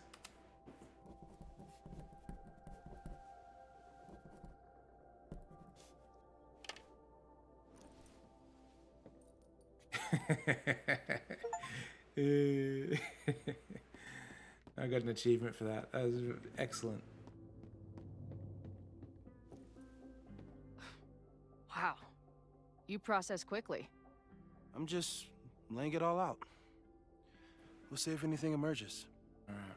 I got an achievement for that. That was excellent. Wow. You process quickly. I'm just laying it all out. We'll see if anything emerges. All right.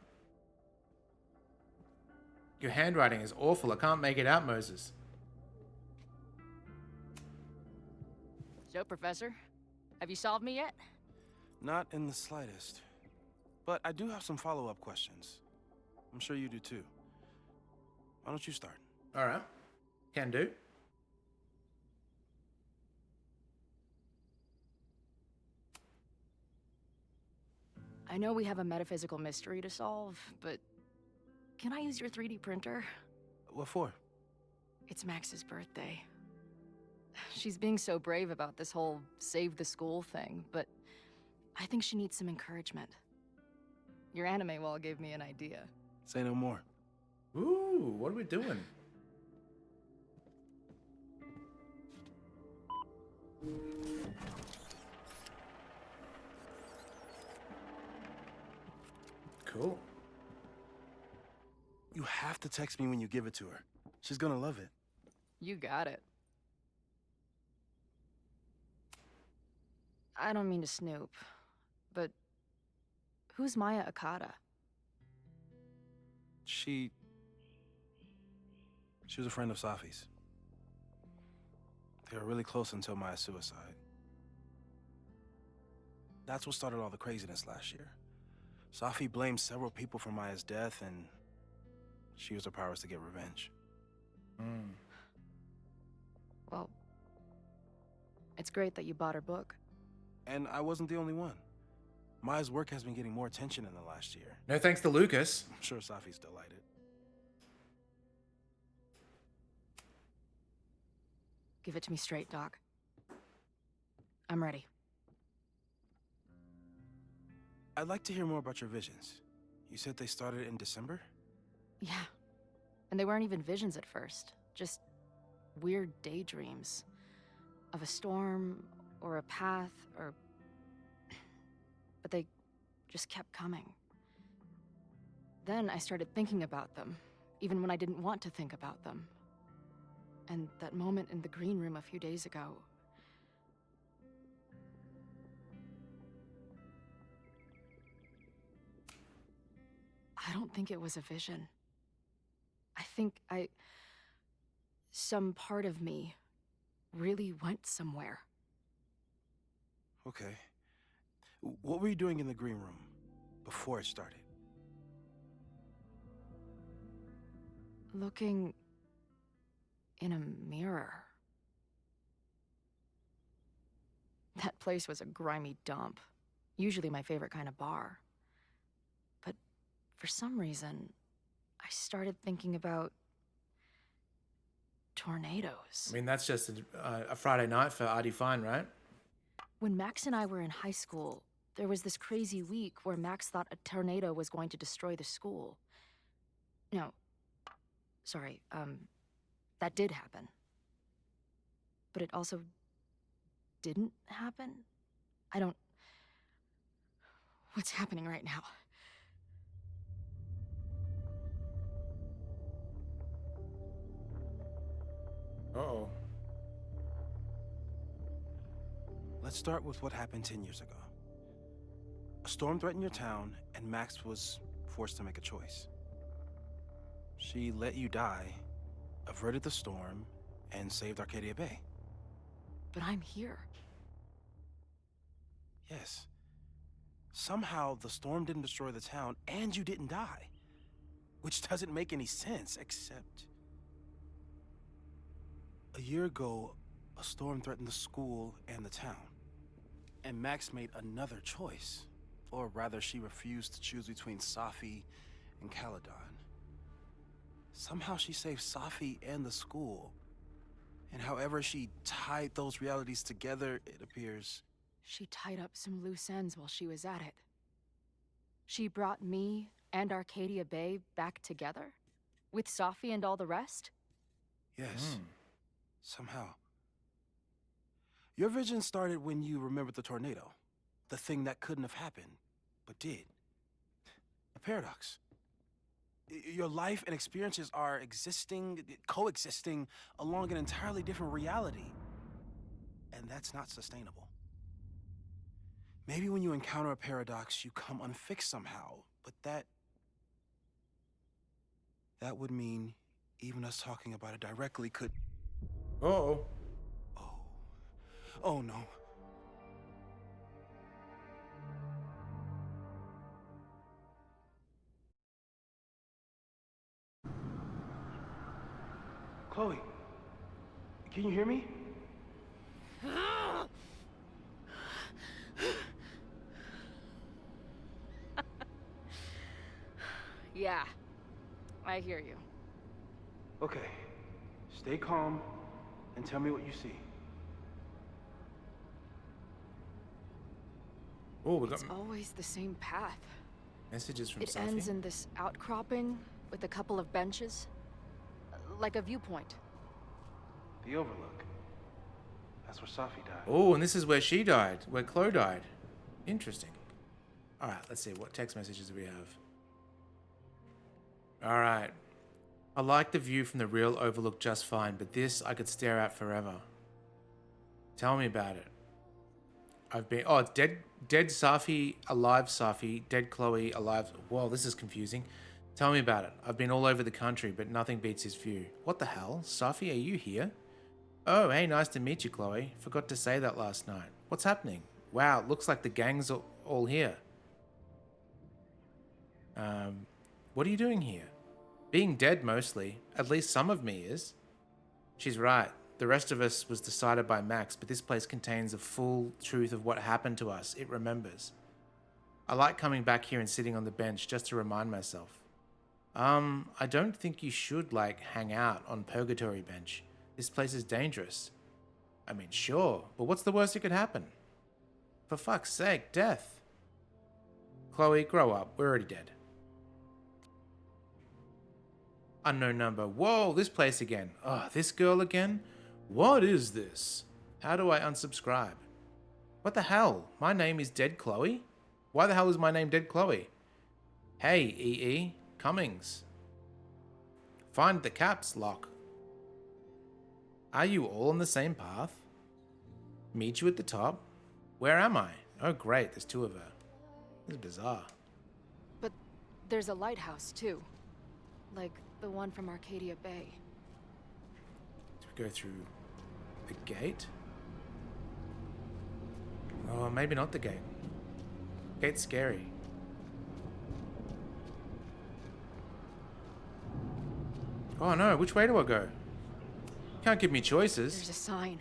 Your handwriting is awful. I can't make it out, Moses. So, Professor, have you solved me yet? Not in the slightest. But I do have some follow-up questions. I'm sure you do too. Why don't you start? All right. Can do. I know we have a metaphysical mystery to solve, but can I use your 3D printer? What for? It's Max's birthday. She's being so brave about this whole save the school thing, but I think she needs some encouragement. Your anime wall gave me an idea. Say no more. Ooh, what are we doing? Cool. You have to text me when you give it to her. She's gonna love it. You got it. I don't mean to snoop, but who's Maya Akata? She was a friend of Safi's. They were really close until Maya's suicide. That's what started all the craziness last year. Safi blamed several people for Maya's death, and she used her powers to get revenge. Well, it's great that you bought her book. And I wasn't the only one. Maya's work has been getting more attention in the last year. No thanks to Lucas. I'm sure Safi's delighted. Give it to me straight, Doc. I'm ready. I'd like to hear more about your visions. You said they started in December? Yeah. And they weren't even visions at first. Just weird daydreams. Of a storm, or a path, or... But they just kept coming. Then I started thinking about them, even when I didn't want to think about them. And that moment in the green room a few days ago... I don't think it was a vision. I think some part of me really went somewhere. Okay. What were you doing in the green room before it started? Looking in a mirror. That place was a grimy dump. Usually my favorite kind of bar. But for some reason, I started thinking about tornadoes. I mean, that's just a Friday night for Artie Fine, right? When Max and I were in high school, there was this crazy week where Max thought a tornado was going to destroy the school. No, sorry, that did happen. But it also didn't happen? I don't... What's happening right now? Uh-oh. Let's start with what happened 10 years ago. A storm threatened your town, and Max was forced to make a choice. She let you die, averted the storm, and saved Arcadia Bay. But I'm here. Yes. Somehow, the storm didn't destroy the town, and you didn't die. Which doesn't make any sense, except... A year ago, a storm threatened the school and the town. And Max made another choice. Or rather, she refused to choose between Safi and Caledon. Somehow she saved Safi and the school. And however she tied those realities together, it appears... She tied up some loose ends while she was at it. She brought me and Arcadia Bay back together? With Safi and all the rest? Yes. Somehow. Your vision started when you remembered the tornado. The thing that couldn't have happened, but did. A paradox. Your life and experiences are coexisting along an entirely different reality. And that's not sustainable. Maybe when you encounter a paradox, you come unfixed somehow, but that would mean even us talking about it directly could... Uh-oh. Oh no. Chloe, can you hear me? Yeah, I hear you. Okay, stay calm and tell me what you see. Oh, we got It's always the same path. messages from It Safi. ends in this outcropping with a couple of benches. Like a viewpoint. The Overlook. That's where Safi died. Oh, and this is where she died, where Chloe died. Interesting. All right, let's see. What text messages do we have? All right. I like the view from the real Overlook just fine, but this I could stare at forever. Tell me about it. I've been... Oh, it's dead Safi, alive Safi, dead Chloe, alive... Whoa, this is confusing. Tell me about it. I've been all over the country, but nothing beats his view. What the hell? Safi, are you here? Oh, hey, nice to meet you, Chloe. Forgot to say that last night. What's happening? Wow, it looks like the gang's all here. What are you doing here? Being dead, mostly. At least some of me is. She's right. The rest of us was decided by Max, but this place contains the full truth of what happened to us. It remembers. I like coming back here and sitting on the bench just to remind myself. I don't think you should, like, hang out on Purgatory Bench. This place is dangerous. I mean, sure, but what's the worst that could happen? For fuck's sake, death. Chloe, grow up. We're already dead. Unknown number. Whoa, this place again. Oh, this girl again? What is this? How do I unsubscribe? What the hell? My name is Dead Chloe? Why the hell is my name Dead Chloe? Hey, EE. Cummings. Find the caps lock. Are you all on the same path? Meet you at the top? Where am I? Oh great, there's two of her. This is bizarre. But there's a lighthouse, too. Like the one from Arcadia Bay. Do we go through the gate? Oh, maybe not the gate. Gate's scary. Oh no, which way do I go? Can't give me choices. There's a sign.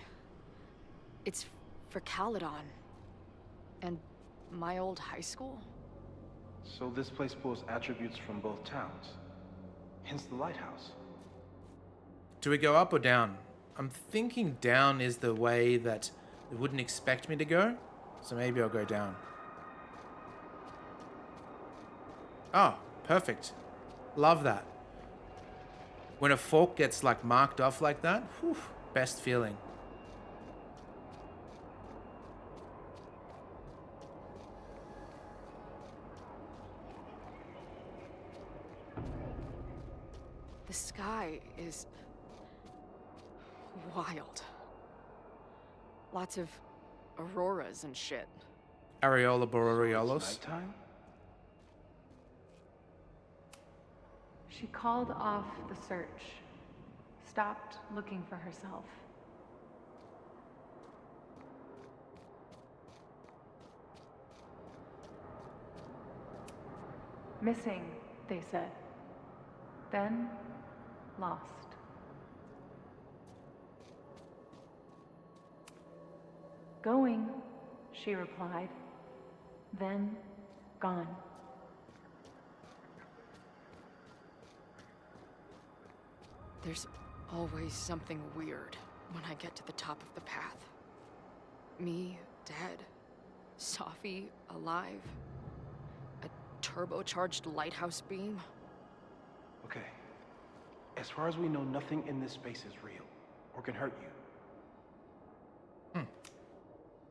It's for Caledon. And my old high school? So this place pulls attributes from both towns. Hence the lighthouse. Do we go up or down? I'm thinking down is the way that it wouldn't expect me to go. So maybe I'll go down. Oh, perfect. Love that. When a fork gets like marked off like that, whew, best feeling. The sky is wild. Lots of auroras and shit. Areola Borealis. Nighttime? She called off the search, stopped looking for herself. Missing, they said. Then, lost. Going, she replied. Then, gone. There's always something weird when I get to the top of the path. Me, dead. Safi, alive. A turbocharged lighthouse beam. Okay. As far as we know, nothing in this space is real or can hurt you.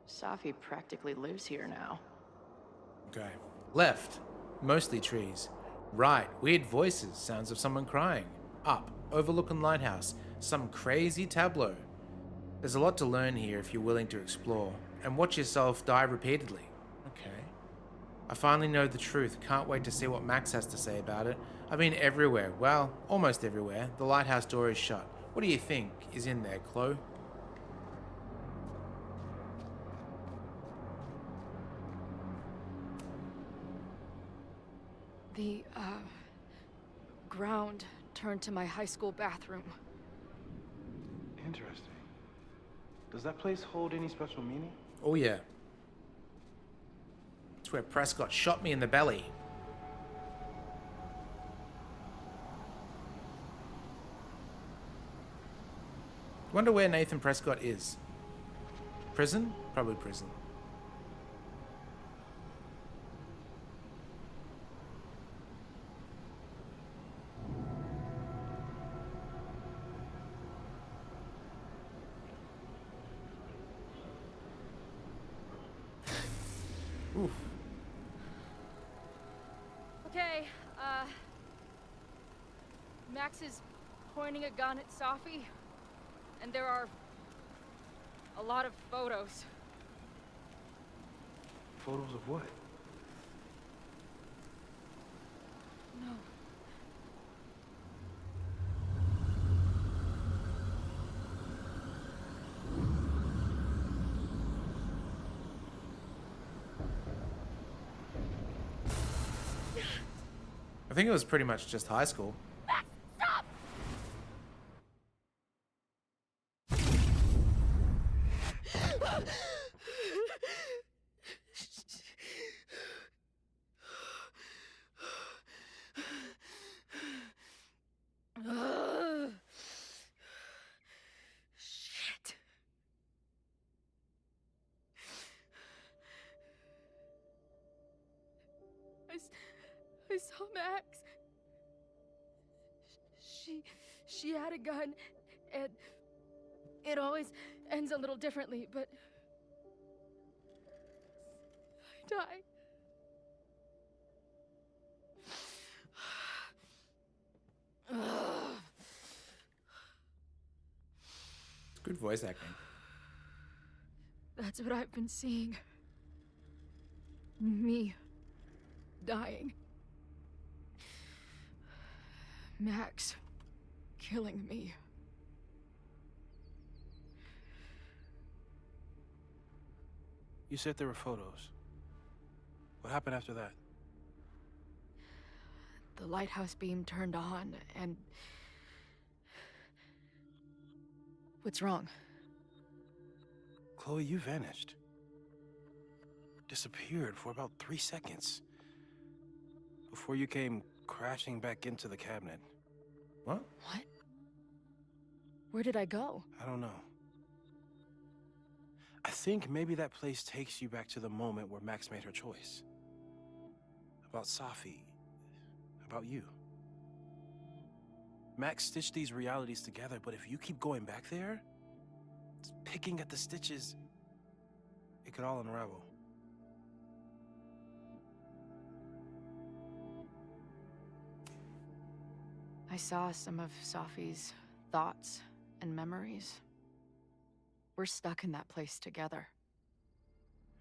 Safi practically lives here now. Okay. Left, mostly trees. Right, weird voices, sounds of someone crying. Up, overlooking lighthouse, some crazy tableau. There's a lot to learn here if you're willing to explore, and watch yourself die repeatedly. Okay. I finally know the truth. Can't wait to see what Max has to say about it. I've been everywhere. Well, almost everywhere. The lighthouse door is shut. What do you think is in there, Chloe? The, ground turned to my high school bathroom. Interesting. Does that place hold any special meaning? Oh, yeah. It's where Prescott shot me in the belly. Wonder where Nathan Prescott is. Prison? Probably prison. Oof. Okay, Max is pointing a gun at Safi, and there are a lot of photos. Photos of what? No. I think it was pretty much just high school. Stop! Shit. I saw Max. She had a gun, and it always ends a little differently, but I died. It's good voice acting. That's what I've been seeing. Me dying. Max killing me. You said there were photos. What happened after that? The lighthouse beam turned on, and... What's wrong? Chloe, you vanished. Disappeared for about 3 seconds. Before you came crashing back into the cabinet. What? What? Where did I go? I don't know. I think maybe that place takes you back to the moment where Max made her choice. About Safi. About you. Max stitched these realities together, but if you keep going back there, picking at the stitches, it could all unravel. I saw some of Safi's thoughts and memories. We're stuck in that place together.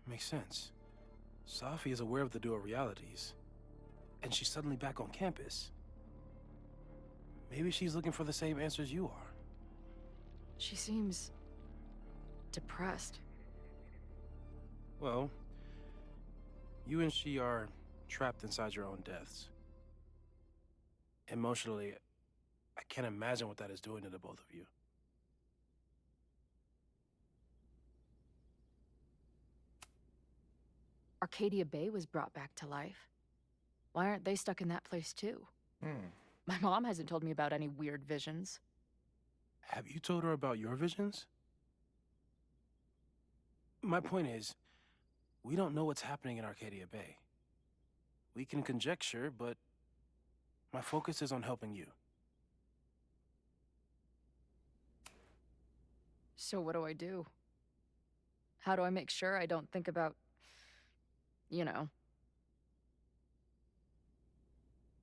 Makes sense. Safi is aware of the dual realities, and she's suddenly back on campus. Maybe she's looking for the same answers you are. She seems... depressed. Well, you and she are trapped inside your own deaths. Emotionally, I can't imagine what that is doing to the both of you. Arcadia Bay was brought back to life. Why aren't they stuck in that place too? My mom hasn't told me about any weird visions. Have you told her about your visions? My point is, we don't know what's happening in Arcadia Bay. We can conjecture, but my focus is on helping you. So what do I do? How do I make sure I don't think about, you know?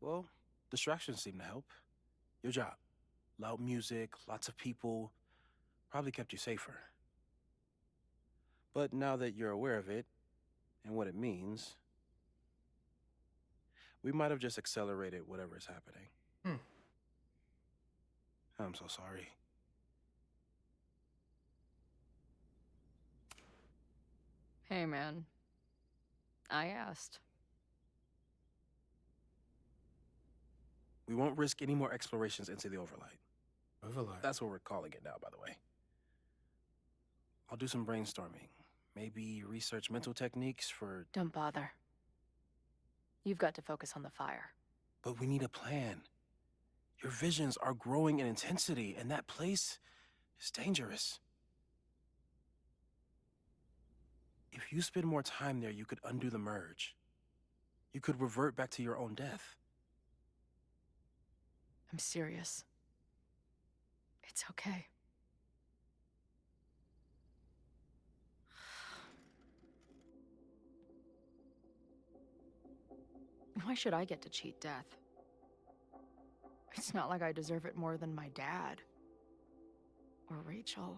Well, distractions seem to help. Your job. Loud music, lots of people, probably kept you safer. But now that you're aware of it, and what it means, we might have just accelerated whatever is happening. I'm so sorry. Hey, man. I asked. We won't risk any more explorations into the Overlight. Overlight? That's what we're calling it now, by the way. I'll do some brainstorming. Maybe research mental techniques for... Don't bother. You've got to focus on the fire. But we need a plan. Your visions are growing in intensity, and that place is dangerous. If you spend more time there, you could undo the merge. You could revert back to your own death. I'm serious. It's okay. Why should I get to cheat death? It's not like I deserve it more than my dad. Or Rachel.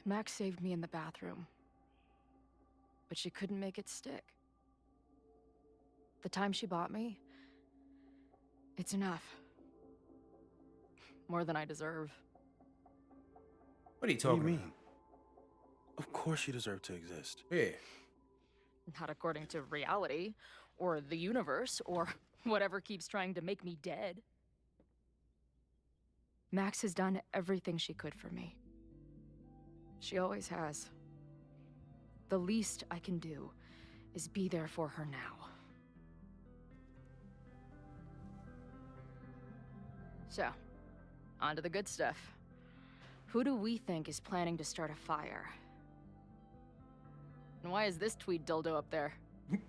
Max saved me in the bathroom. But she couldn't make it stick. The time she bought me, it's enough. More than I deserve. What are you talking What do you about? mean? Of course you deserve to exist. Yeah. Not according to reality, or the universe, or whatever keeps trying to make me dead. Max has done everything she could for me. She always has. The least I can do is be there for her now. So, on to the good stuff. Who do we think is planning to start a fire? And why is this tweed dildo up there?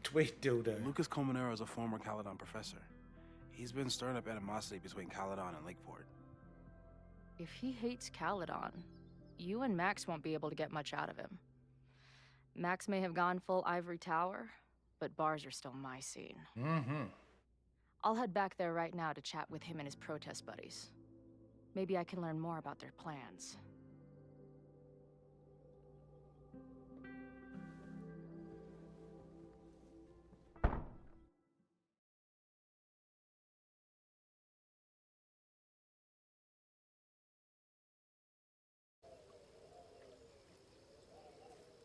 Tweet dildo. Lucas Colmenero is a former Caledon professor. He's been stirring up animosity between Caledon and Lakeport. If he hates Caledon, you and Max won't be able to get much out of him. Max may have gone full Ivory Tower, but bars are still my scene. I'll head back there right now to chat with him and his protest buddies. Maybe I can learn more about their plans.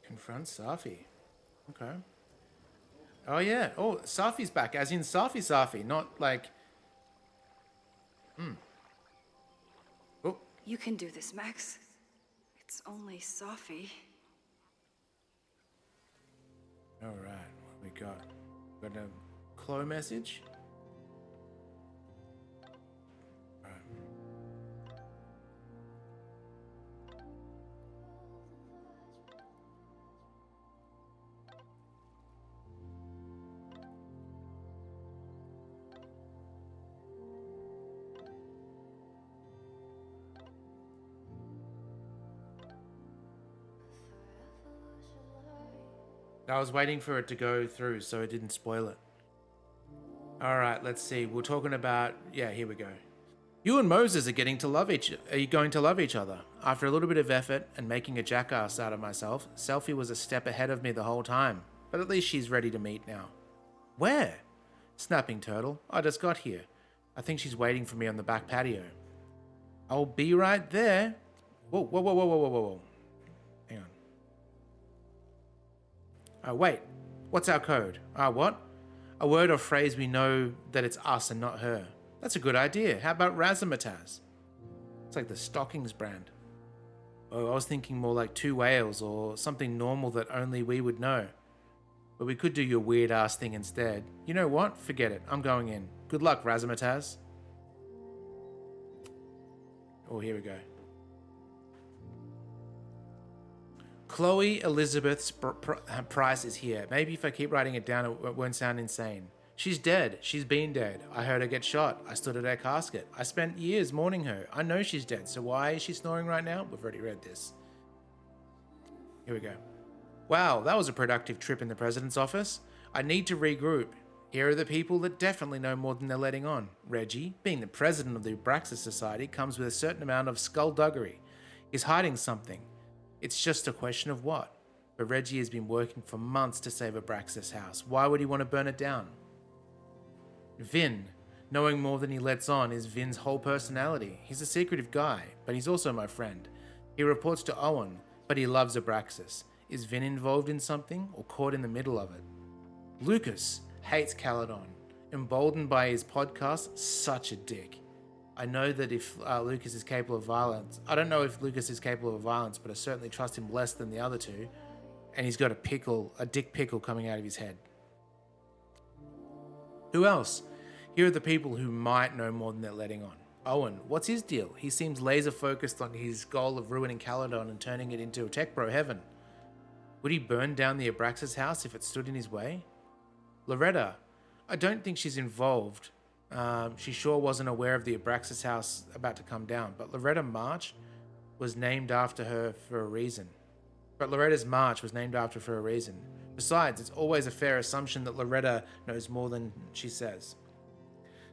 Confront Safi. Okay. Oh yeah. Oh, Safi's back, as in Safi, not like. Oh. You can do this, Max. It's only Safi. All right. What we got? Got a Chloe message. I was waiting for it to go through so it didn't spoil it. All right, let's see. We're talking about, yeah, here we go. You and Moses are going to love each other. After a little bit of effort and making a jackass out of myself, Selfie was a step ahead of me the whole time. But at least she's ready to meet now. Where? Snapping Turtle. I just got here. I think she's waiting for me on the back patio. I'll be right there. Whoa, whoa, whoa, whoa, whoa, whoa, whoa. Hang on. Oh, wait. What's our code? What? A word or phrase we know that it's us and not her. That's a good idea. How about Razzmatazz? It's like the Stockings brand. Oh, I was thinking more like two whales or something normal that only we would know. But we could do your weird ass thing instead. You know what? Forget it. I'm going in. Good luck, Razzmatazz. Oh, here we go. Chloe Elizabeth Price is here. Maybe if I keep writing it down, it won't sound insane. She's dead. She's been dead. I heard her get shot. I stood at her casket. I spent years mourning her. I know she's dead, so why is she snoring right now? We've already read this. Here we go. Wow, that was a productive trip in the president's office. I need to regroup. Here are the people that definitely know more than they're letting on. Reggie, being the president of the Abraxas Society, comes with a certain amount of skullduggery. He's hiding something. It's just a question of what. but Reggie has been working for months to save Abraxas' house. Why would he want to burn it down? Vin. Knowing more than he lets on is Vin's whole personality. He's a secretive guy, but he's also my friend. He reports to Owen, but he loves Abraxas. Is Vin involved in something or caught in the middle of it? Lucas hates Caledon. Emboldened by his podcast, such a dick. I know that if Lucas is capable of violence, I don't know if Lucas is capable of violence, but I certainly trust him less than the other two. And he's got a dick pickle coming out of his head. Who else? Here are the people who might know more than they're letting on. Owen, what's his deal? He seems laser focused on his goal of ruining Caledon and turning it into a tech bro heaven. Would he burn down the Abraxas house if it stood in his way? Loretta, I don't think she's involved. She sure wasn't aware of the Abraxas house about to come down, but Loretta March was named after her for a reason. Loretta's march was named after her for a reason. Besides, it's always a fair assumption that Loretta knows more than she says.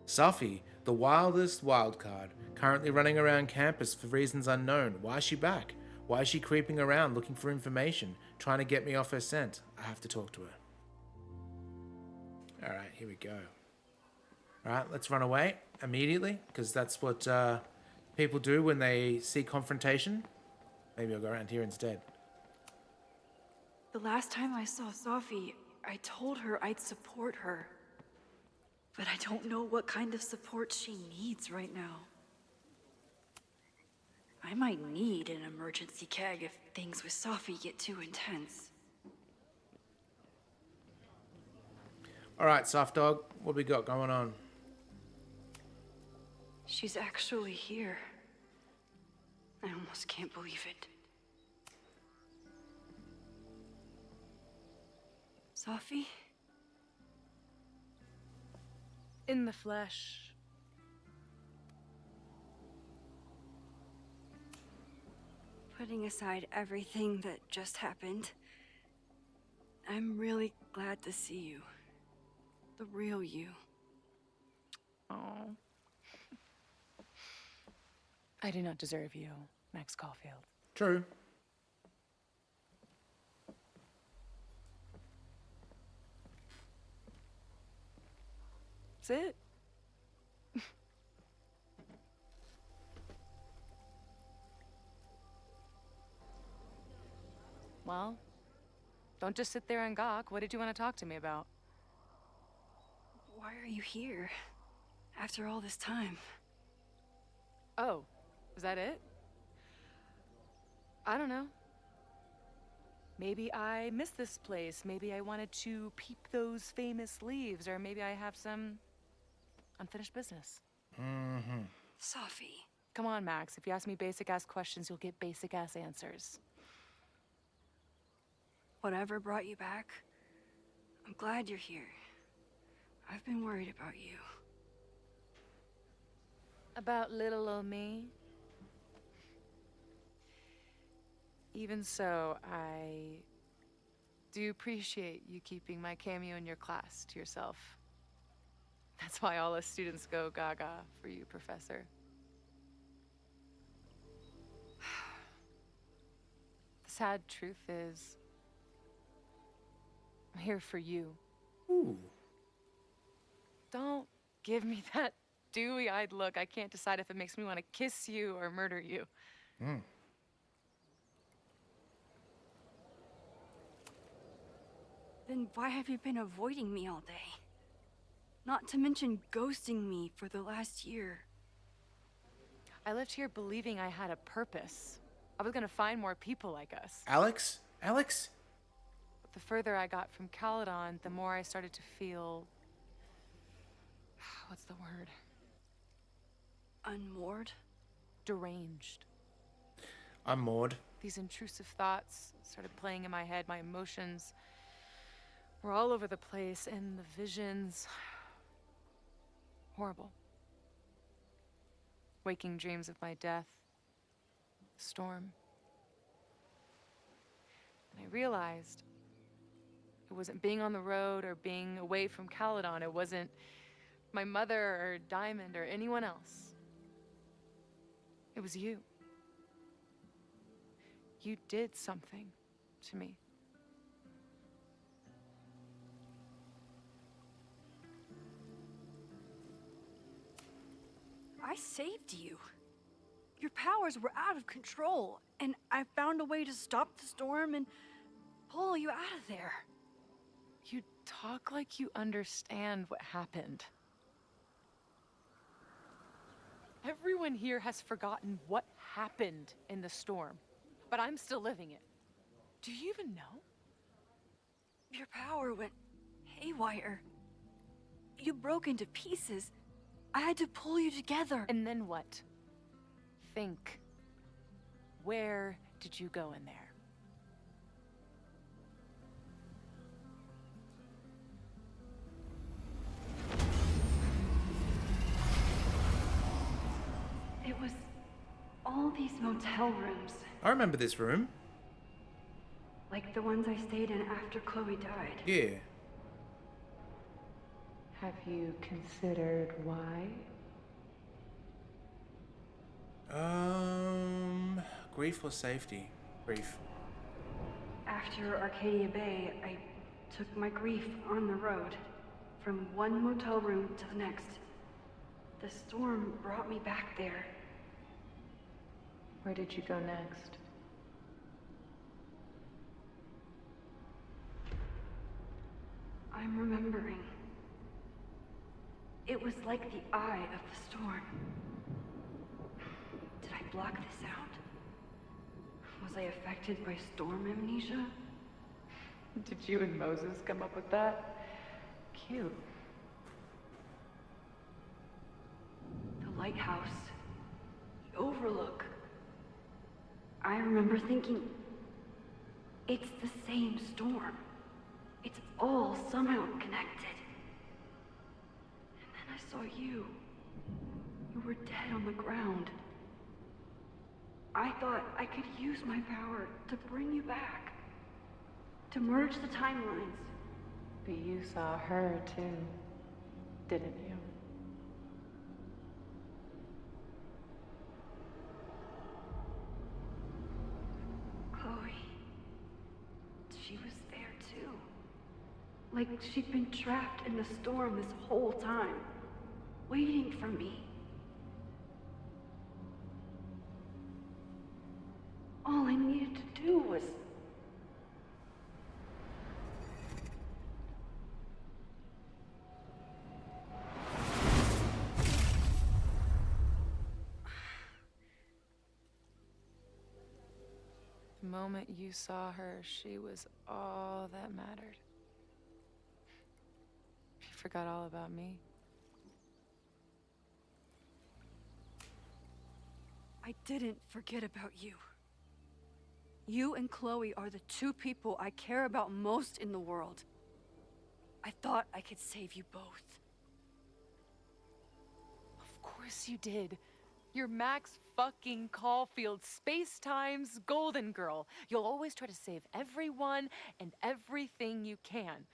Safi, the wildest wildcard, currently running around campus for reasons unknown. Why is she back? Why is she creeping around looking for information, trying to get me off her scent? I have to talk to her. Alright, here we go. Alright, let's run away immediately, because that's what people do when they see confrontation. Maybe I'll go around here instead. The last time I saw Safi, I told her I'd support her. But I don't know what kind of support she needs right now. I might need an emergency keg if things with Safi get too intense. Alright, Soft Dog, what we got going on? She's actually here. I almost can't believe it. Safi? In the flesh. Putting aside everything that just happened, I'm really glad to see you. The real you. Oh. I do not deserve you, Max Caulfield. True. That's it. Well, don't just sit there and gawk. What did you want to talk to me about? Why are you here? After all this time? Oh, is that it? I don't know. Maybe I miss this place. Maybe I wanted to peep those famous leaves, or maybe I have some unfinished business. Mm-hmm. Safi. Come on, Max. If you ask me basic-ass questions, you'll get basic-ass answers. Whatever brought you back, I'm glad you're here. I've been worried about you. About little old me? Even so, I do appreciate you keeping my cameo in your class to yourself. That's why all us students go gaga for you, Professor. The sad truth is, I'm here for you. Ooh. Don't give me that dewy-eyed look. I can't decide if it makes me want to kiss you or murder you. Mm. Then why have you been avoiding me all day? Not to mention ghosting me for the last year. I left here believing I had a purpose. I was gonna find more people like us. Alex? Alex? But the further I got from Caledon, the more I started to feel... What's the word? Unmoored? Deranged. I'm moored. These intrusive thoughts started playing in my head. My emotions were all over the place, and the visions... horrible. Waking dreams of my death. Storm. And I realized it wasn't being on the road or being away from Caledon. It wasn't my mother or Diamond or anyone else. It was you. You did something to me. I saved you. Your powers were out of control, and I found a way to stop the storm and pull you out of there. You talk like you understand what happened. Everyone here has forgotten what happened in the storm, but I'm still living it. Do you even know? Your power went haywire. You broke into pieces. I had to pull you together. And then what? Think. Where did you go in there? It was all these motel rooms, I remember this room. like the ones I stayed in after Chloe died. Yeah. Have you considered why? Grief or safety? Grief. After Arcadia Bay, I took my grief on the road, from one motel room to the next. The storm brought me back there. Where did you go next? I'm remembering. It was like the eye of the storm. Did I block this out? Was I affected by storm amnesia? Did you and Moses come up with that? Cute. The lighthouse. The overlook. I remember thinking, it's the same storm. It's all somehow connected. And then I saw you. You were dead on the ground. I thought I could use my power to bring you back. To merge the timelines. But you saw her too, didn't you? Chloe. She was there too. Like she'd been trapped in the storm this whole time, waiting for me. All I needed to do was... The moment you saw her, she was all that mattered. You forgot all about me. I didn't forget about you. You and Chloe are the two people I care about most in the world. I thought I could save you both. Of course you did. You're Max fucking Caulfield, Space-Time's golden girl. You'll always try to save everyone and everything you can.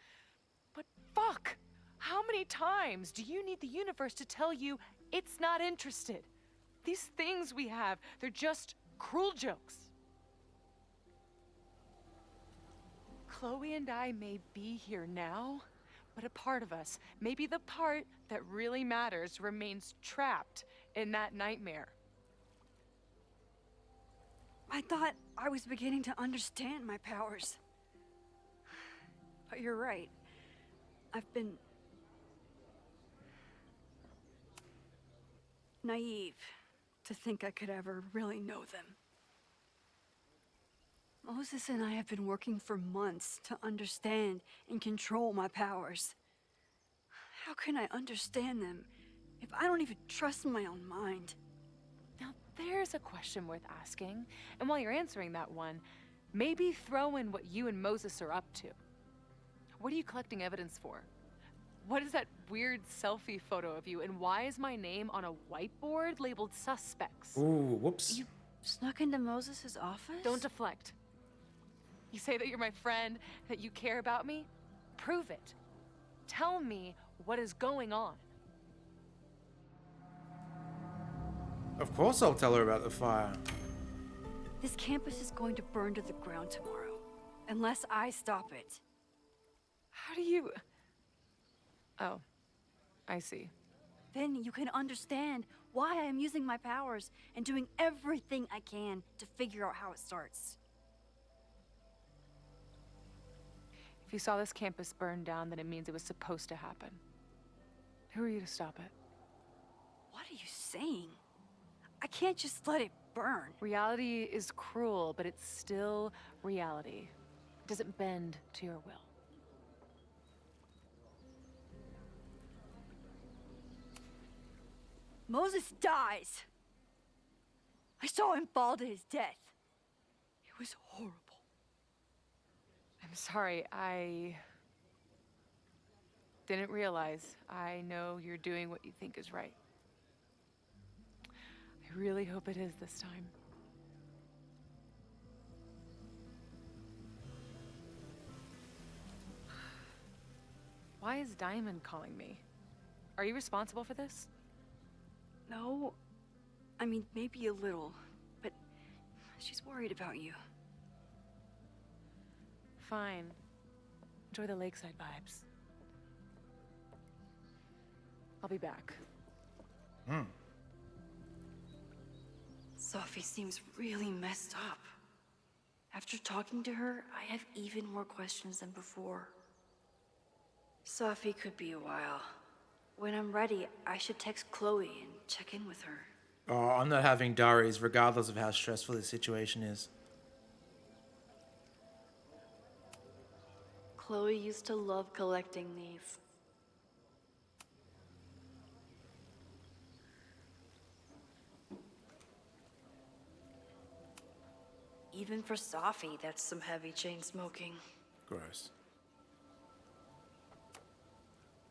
But fuck! How many times do you need the universe to tell you it's not interested? These things we have, they're just cruel jokes. Chloe and I may be here now, but a part of us, maybe the part that really matters, remains trapped in that nightmare. I thought I was beginning to understand my powers. But you're right. I've been naive to think I could ever really know them. Moses and I have been working for months to understand and control my powers. How can I understand them if I don't even trust my own mind? Now, there's a question worth asking. And while you're answering that one, maybe throw in what you and Moses are up to. What are you collecting evidence for? What is that weird selfie photo of you? And why is my name on a whiteboard labeled suspects? Ooh, whoops. You snuck into Moses' office? Don't deflect. You say that you're my friend, that you care about me? Prove it. Tell me what is going on. Of course I'll tell her about the fire. This campus is going to burn to the ground tomorrow, unless I stop it. How do you... Oh, I see. Then you can understand why I am using my powers and doing everything I can to figure out how it starts. If you saw this campus burn down, then it means it was supposed to happen. Who are you to stop it? What are you saying? I can't just let it burn. Reality is cruel, but it's still reality. It doesn't bend to your will. Moses dies. I saw him fall to his death. It was horrible. I'm sorry, I didn't realize. I know you're doing what you think is right. I really hope it is this time. Why is Diamond calling me? Are you responsible for this? No. I mean, maybe a little, but she's worried about you. Fine. Enjoy the lakeside vibes. I'll be back. Sophie seems really messed up. After talking to her, I have even more questions than before. Sophie could be a while. When I'm ready, I should text Chloe and check in with her. Oh, I'm not having diaries, regardless of how stressful the situation is. Chloe used to love collecting these. Even for Sophie, that's some heavy chain smoking. Gross.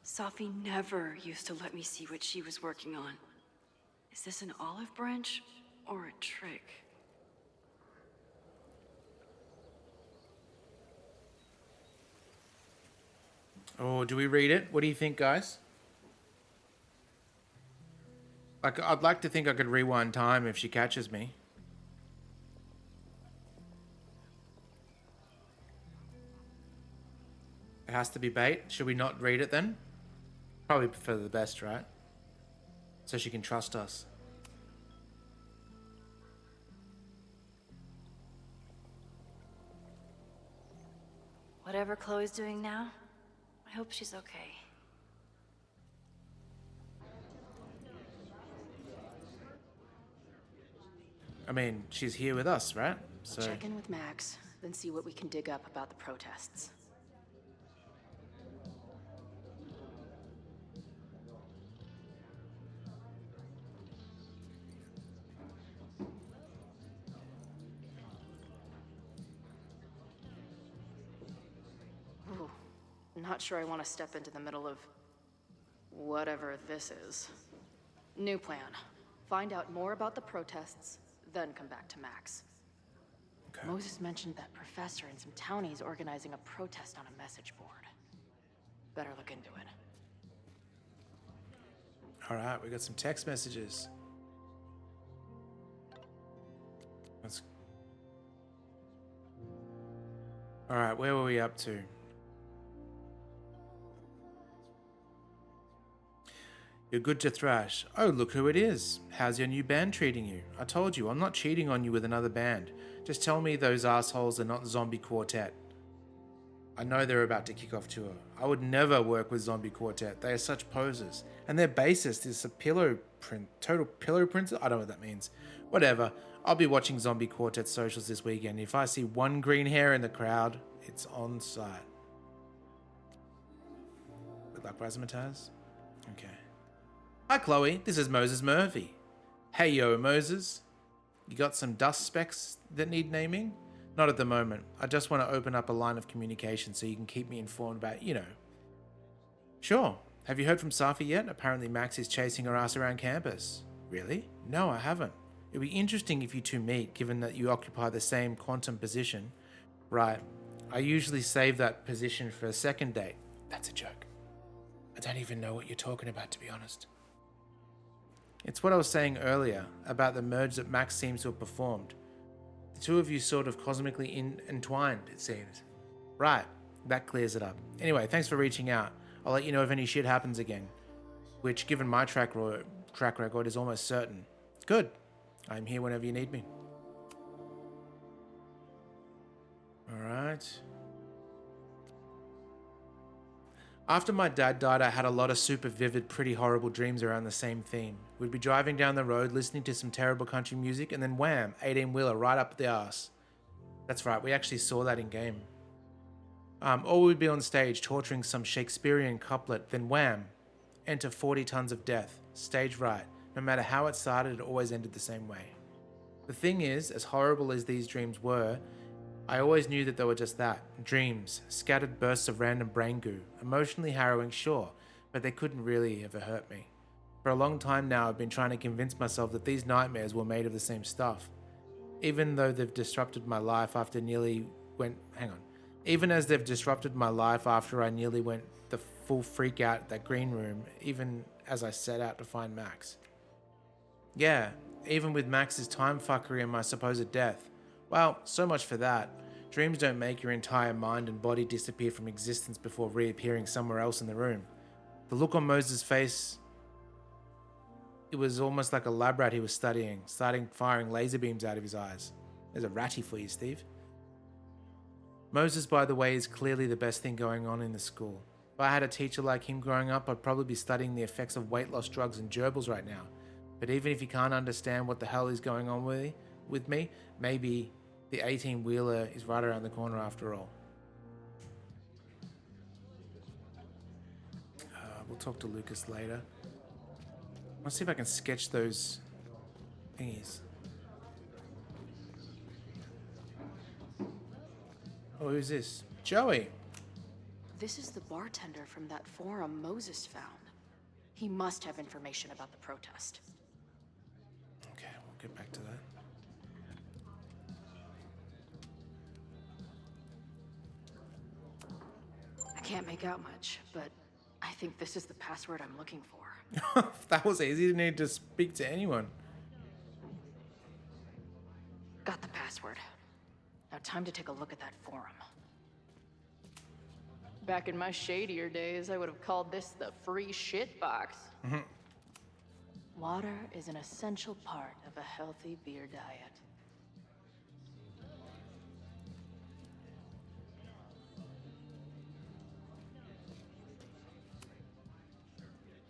Sophie never used to let me see what she was working on. Is this an olive branch or a trick? Oh, do we read it? What do you think, guys? Like, I'd like to think I could rewind time if she catches me. It has to be bait. Should we not read it then? Probably for the best, right? So she can trust us. Whatever Chloe's doing now, I hope she's okay. I mean, she's here with us, right? So Check in with Max, then see what we can dig up about the protests. Ooh, not sure I want to step into the middle of whatever this is. New plan. Find out more about the protests, then come back to Max. Okay. Moses mentioned that professor and some townies organizing a protest on a message board. Better look into it. all right, we got some text messages. Let's... All right, where were we up to? You're good to thrash. Oh, look who it is. How's your new band treating you? I told you, I'm not cheating on you with another band. Just tell me those assholes are not Zombie Quartet. I know they're about to kick off tour. I would never work with Zombie Quartet. They are such posers. And their bassist is a pillow print. Total pillow printer? I don't know what that means. Whatever. I'll be watching Zombie Quartet socials this weekend. If I see one green hair in the crowd, it's on site. Good luck, Razzmatazz. Okay. Hi, Chloe. This is Moses Murphy. Hey, yo, Moses. You got some dust specks that need naming? Not at the moment. I just want to open up a line of communication so you can keep me informed about, you know. Sure. Have you heard from Safi yet? Apparently Max is chasing her ass around campus. Really? No, I haven't. It'd be interesting if you two meet, given that you occupy the same quantum position. Right. I usually save that position for a second date. That's a joke. I don't even know what you're talking about, to be honest. It's what I was saying earlier about the merge that Max seems to have performed. The two of you sort of cosmically entwined, it seems. Right, that clears it up. Anyway, thanks for reaching out. I'll let you know if any shit happens again. Which, given my track track record is almost certain. Good. I'm here whenever you need me. Alright. After my dad died, I had a lot of super vivid, pretty horrible dreams around the same theme. We'd be driving down the road, listening to some terrible country music, and then wham, 18-wheeler right up the arse. That's right, we actually saw that in game. Or we'd be on stage torturing some Shakespearean couplet, then wham, enter 40 tons of death, stage right. No matter how it started, it always ended the same way. The thing is, as horrible as these dreams were, I always knew that they were just that, dreams, scattered bursts of random brain goo, emotionally harrowing, sure, but they couldn't really ever hurt me. For a long time now, I've been trying to convince myself that these nightmares were made of the same stuff. Even though they've disrupted my life after Even as they've disrupted my life after I nearly went the full freak out at that green room, even as I set out to find Max. Yeah, even with Max's time fuckery and my supposed death. Well, so much for that. Dreams don't make your entire mind and body disappear from existence before reappearing somewhere else in the room. The look on Moses' face, it was almost like a lab rat he was studying, starting firing laser beams out of his eyes. There's a ratty for you, Steve. Moses, by the way, is clearly the best thing going on in the school. If I had a teacher like him growing up, I'd probably be studying the effects of weight loss drugs and gerbils right now. But even if you can't understand what the hell is going on with me, maybe the 18-wheeler is right around the corner after all. We'll talk to Lucas later. Let's see if I can sketch those thingies. Oh, who's this? Joey. This is the bartender from that forum Moses found. He must have information about the protest. Okay, we'll get back to that. I can't make out much, but I think this is the password I'm looking for. That was easy. You didn't need to speak to anyone. Got the password. Now time to take a look at that forum. Back in my shadier days, I would have called this the free shit box. Water is an essential part of a healthy beer diet.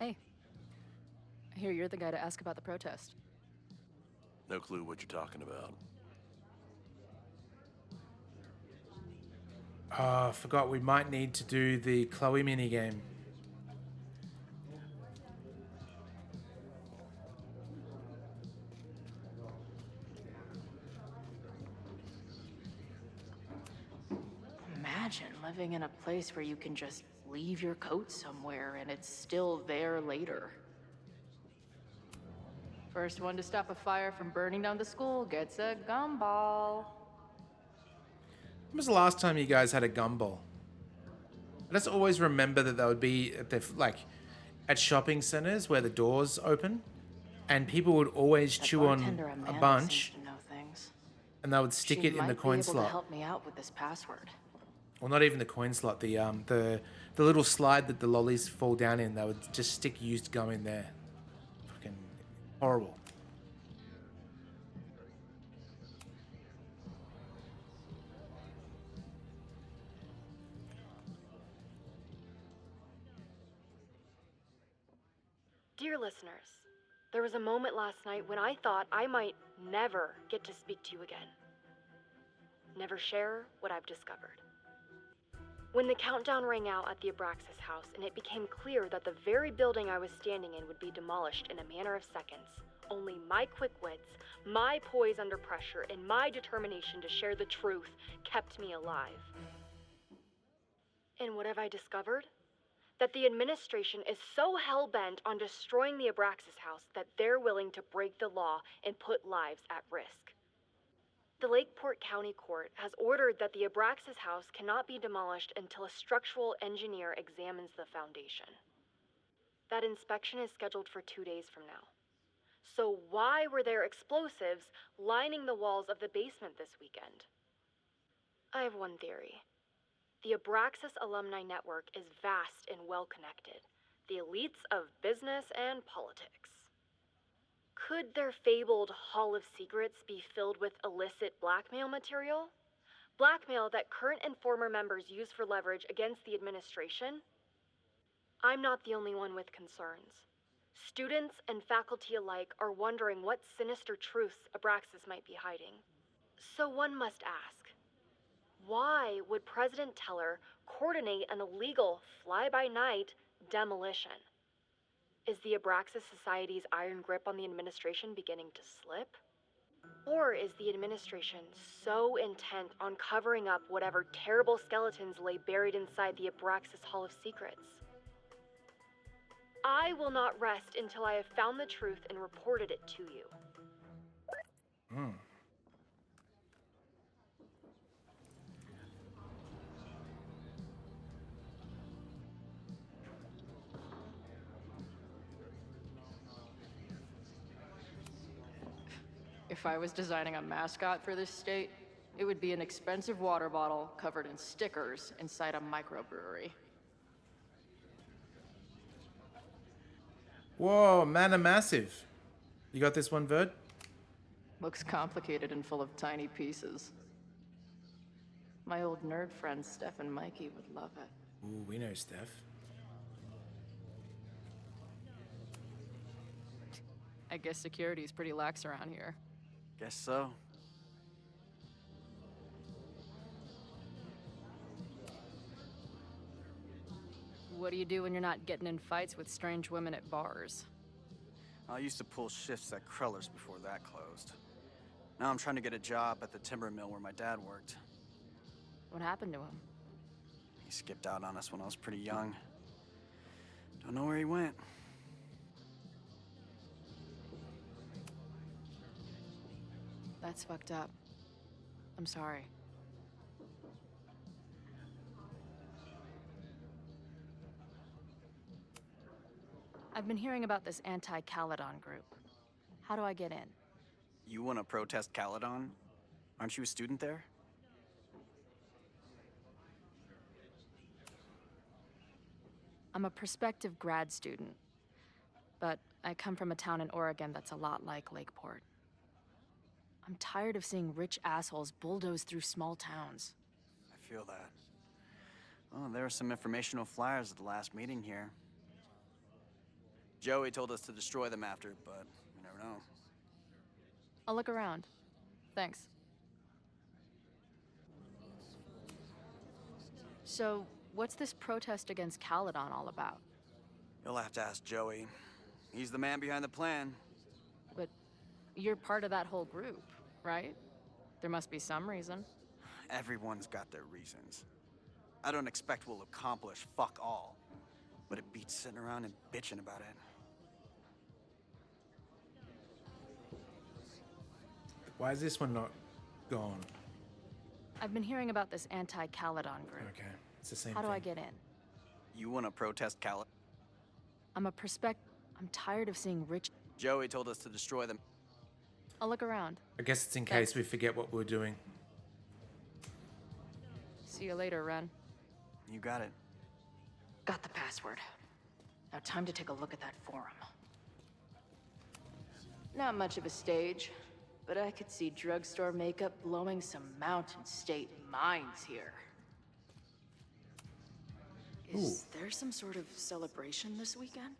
Hey, I hear you're the guy to ask about the protest. No clue what you're talking about. Oh, I forgot we might need to do the Chloe minigame. Imagine living in a place where you can just leave your coat somewhere and it's still there later. First one to stop a fire from burning down the school gets a gumball. When was the last time you guys had a gumball? I just always remember that they would be at at shopping centers where the doors open, and people would always chew on a bunch, and they would stick it in the coin slot. Help me out with this password. Well, not even the coin slot. The little slide that the lollies fall down in. They would just stick used gum in there. Fucking horrible. Dear listeners, there was a moment last night when I thought I might never get to speak to you again. Never share what I've discovered. When the countdown rang out at the Abraxas house and it became clear that the very building I was standing in would be demolished in a matter of seconds, only my quick wits, my poise under pressure, and my determination to share the truth kept me alive. And what have I discovered? That the administration is so hell-bent on destroying the Abraxas house that they're willing to break the law and put lives at risk. The Lakeport County Court has ordered that the Abraxas house cannot be demolished until a structural engineer examines the foundation. That inspection is scheduled for 2 days from now. So why were there explosives lining the walls of the basement this weekend? I have one theory. The Abraxas alumni network is vast and well-connected. The elites of business and politics. Could their fabled Hall of Secrets be filled with illicit blackmail material? Blackmail that current and former members use for leverage against the administration? I'm not the only one with concerns. Students and faculty alike are wondering what sinister truths Abraxas might be hiding. So one must ask, why would President Teller coordinate an illegal fly-by-night demolition? Is the Abraxas Society's iron grip on the administration beginning to slip? Or is the administration so intent on covering up whatever terrible skeletons lay buried inside the Abraxas Hall of Secrets? I will not rest until I have found the truth and reported it to you. If I was designing a mascot for this state, it would be an expensive water bottle covered in stickers inside a microbrewery. Whoa, Mana Massive. You got this one, Verd? Looks complicated and full of tiny pieces. My old nerd friends Steph and Mikey would love it. Ooh, we know Steph. I guess security's pretty lax around here. Guess so. What do you do when you're not getting in fights with strange women at bars? I used to pull shifts at Kreller's before that closed. Now I'm trying to get a job at the timber mill where my dad worked. What happened to him? He skipped out on us when I was pretty young. Don't know where he went. That's fucked up. I'm sorry. I've been hearing about this anti-Caledon group. How do I get in? You want to protest Caledon? Aren't you a student there? I'm a prospective grad student, but I come from a town in Oregon that's a lot like Lakeport. I'm tired of seeing rich assholes bulldoze through small towns. I feel that. Oh, there were some informational flyers at the last meeting here. Joey told us to destroy them after, but you never know. I'll look around. Thanks. So, what's this protest against Caledon all about? You'll have to ask Joey. He's the man behind the plan. But you're part of that whole group, right? There must be some reason. Everyone's got their reasons. I don't expect we'll accomplish fuck all, but it beats sitting around and bitching about it. Why is this one not gone? I've been hearing about this anti-Caledon group. Okay, it's the same How thing. do I get in? You want to protest Caledon? I'm tired of seeing rich... Joey told us to destroy them. I'll look around. I guess it's in case we forget what we're doing. See you later, Ren. You got it. Got the password. Now time to take a look at that forum. Not much of a stage, but I could see drugstore makeup blowing some Mountain State minds here. Is there some sort of celebration this weekend?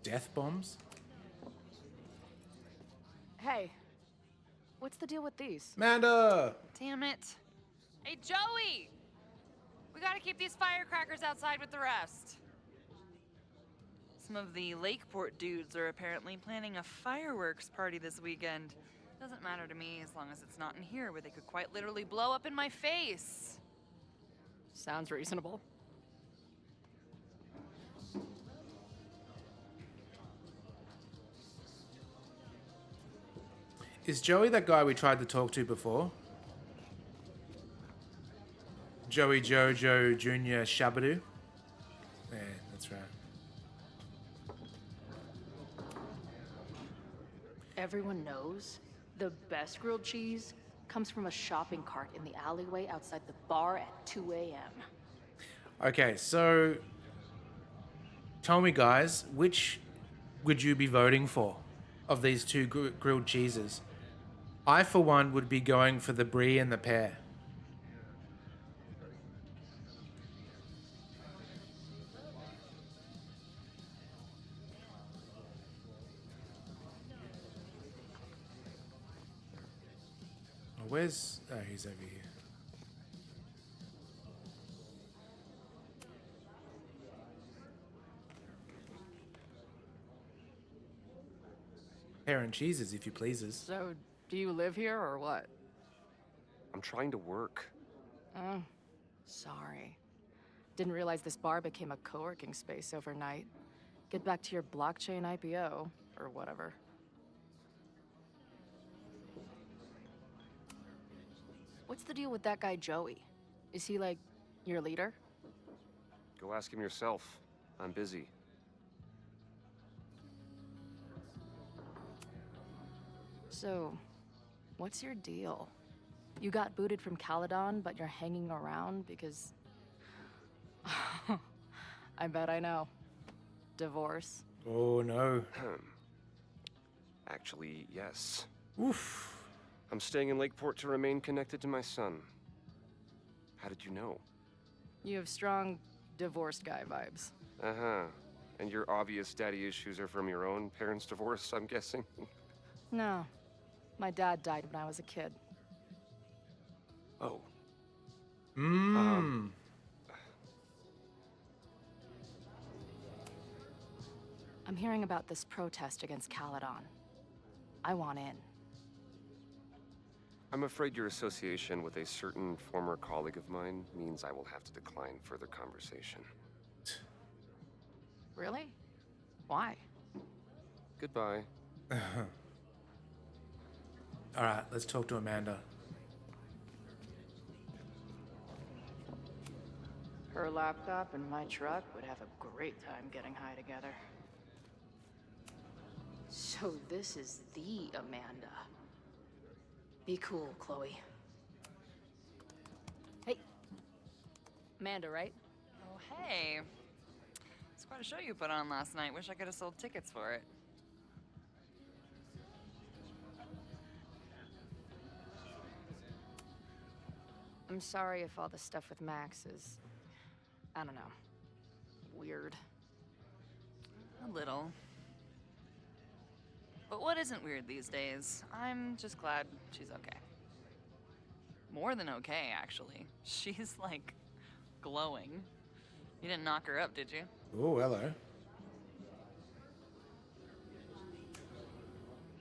Death bombs? Hey, what's the deal with these? Amanda! Damn it. Hey, Joey! We gotta keep these firecrackers outside with the rest. Some of the Lakeport dudes are apparently planning a fireworks party this weekend. Doesn't matter to me as long as it's not in here where they could quite literally blow up in my face. Sounds reasonable. Is Joey that guy we tried to talk to before? Joey Jojo Jr. Shabadoo? Yeah, that's right. Everyone knows the best grilled cheese comes from a shopping cart in the alleyway outside the bar at 2 a.m. Okay, so tell me, guys, which would you be voting for? of these two grilled cheeses. I, for one, would be going for the brie and the pear. Where's... Oh, he's over here. Pear and cheeses, if you pleases. So, do you live here or what? I'm trying to work. Oh, sorry. Didn't realize this bar became a co-working space overnight. Get back to your blockchain IPO, or whatever. What's the deal with that guy Joey? Is he, like, your leader? Go ask him yourself. I'm busy. So, what's your deal? You got booted from Caledon, but you're hanging around because... I bet I know. Divorce. Oh, no. Actually, yes. Oof. I'm staying in Lakeport to remain connected to my son. How did you know? You have strong divorced guy vibes. Uh-huh. And your obvious daddy issues are from your own parents' divorce, I'm guessing? No. My dad died when I was a kid. Oh. Mmm. I'm hearing about this protest against Caledon. I want in. I'm afraid your association with a certain former colleague of mine means I will have to decline further conversation. Really? Why? Goodbye. All right, let's talk to Amanda. Her laptop and my truck would have a great time getting high together. So this is the Amanda. Be cool, Chloe. Hey. Amanda, right? Oh, hey. It's quite a show you put on last night. Wish I could have sold tickets for it. I'm sorry if all the stuff with Max is, I don't know, weird. A little. But what isn't weird these days? I'm just glad she's okay. More than okay, actually. She's, like, glowing. You didn't knock her up, did you? Oh, hello.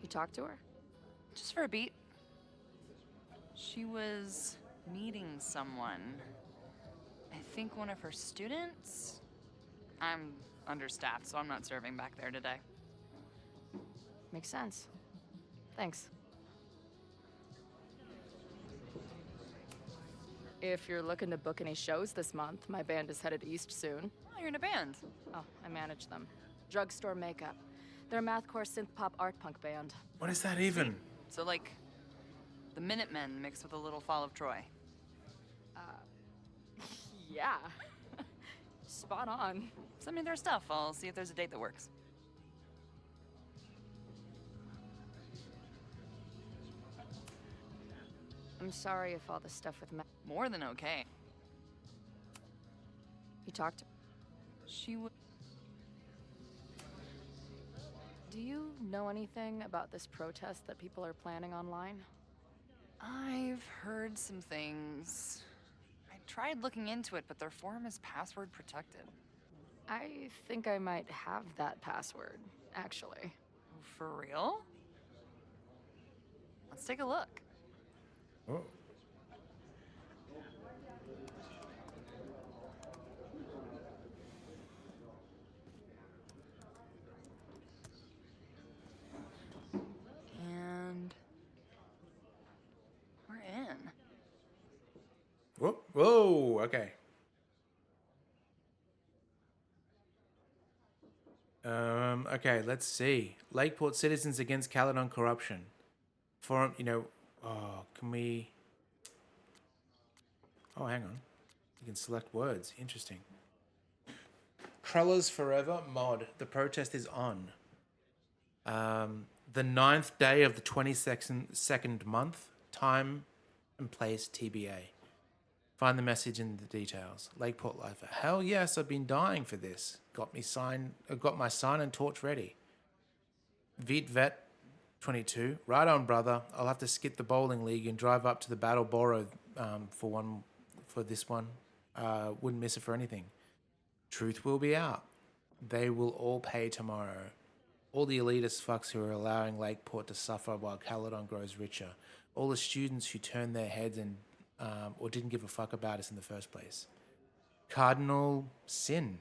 You talked to her? Just for a beat. She was meeting someone. I think one of her students? I'm understaffed, so I'm not serving back there today. Makes sense. Thanks. If you're looking to book any shows this month, my band is headed east soon. Oh, you're in a band. Oh, I manage them. Drugstore Makeup. They're a mathcore synth-pop art punk band. What is that even? So, like, the Minutemen mixed with a little Fall of Troy. Yeah. Spot on. Send me their stuff. I'll see if there's a date that works. I'm sorry if all the stuff with Max... More than okay. You talked to... She would... Do you know anything about this protest that people are planning online? I've heard some things. I tried looking into it, but their forum is password protected. I think I might have that password, actually. For real? Let's take a look. Oh. And we're in. Whoa, whoa, okay. Okay, let's see. Lakeport Citizens Against Caledon Corruption. Forum, can we... Oh, hang on. You can select words. Interesting. Crullers Forever mod. The protest is on. The 9th day of the 22nd month. Time and place TBA. Find the message in the details. Lakeport Lifer. Hell yes, I've been dying for this. Got my sign and torch ready. Veet Vet 22. Right on, brother. I'll have to skip the bowling league and drive up to the Battle Boro for this one. Wouldn't miss it for anything. Truth will be out. They will all pay tomorrow. All the elitist fucks who are allowing Lakeport to suffer while Caledon grows richer. All the students who turned their heads and or didn't give a fuck about us in the first place. Cardinal Sin.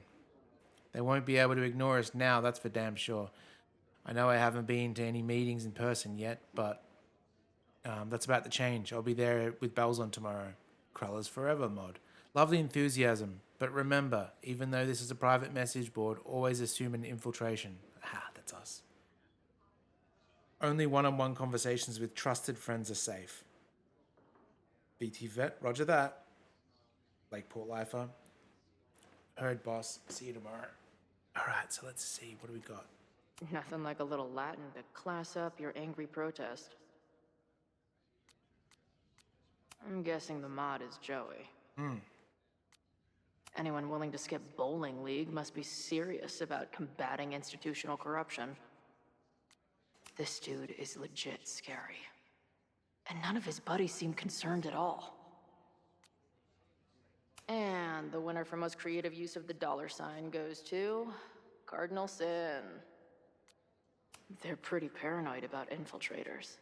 They won't be able to ignore us now, that's for damn sure. I know I haven't been to any meetings in person yet, but that's about to change. I'll be there with bells on tomorrow. Kruller's Forever mod. Love the enthusiasm, but remember, even though this is a private message board, always assume an infiltration. Ah, that's us. Only one-on-one conversations with trusted friends are safe. BT Vet, roger that. Lakeport Lifer. Heard, boss. See you tomorrow. Alright, so let's see. What do we got? Nothing like a little Latin to class up your angry protest. I'm guessing the mod is Joey. Anyone willing to skip bowling league must be serious about combating institutional corruption. This dude is legit scary. And none of his buddies seem concerned at all. And the winner for most creative use of the $ goes to Cardinal Sin. They're pretty paranoid about infiltrators.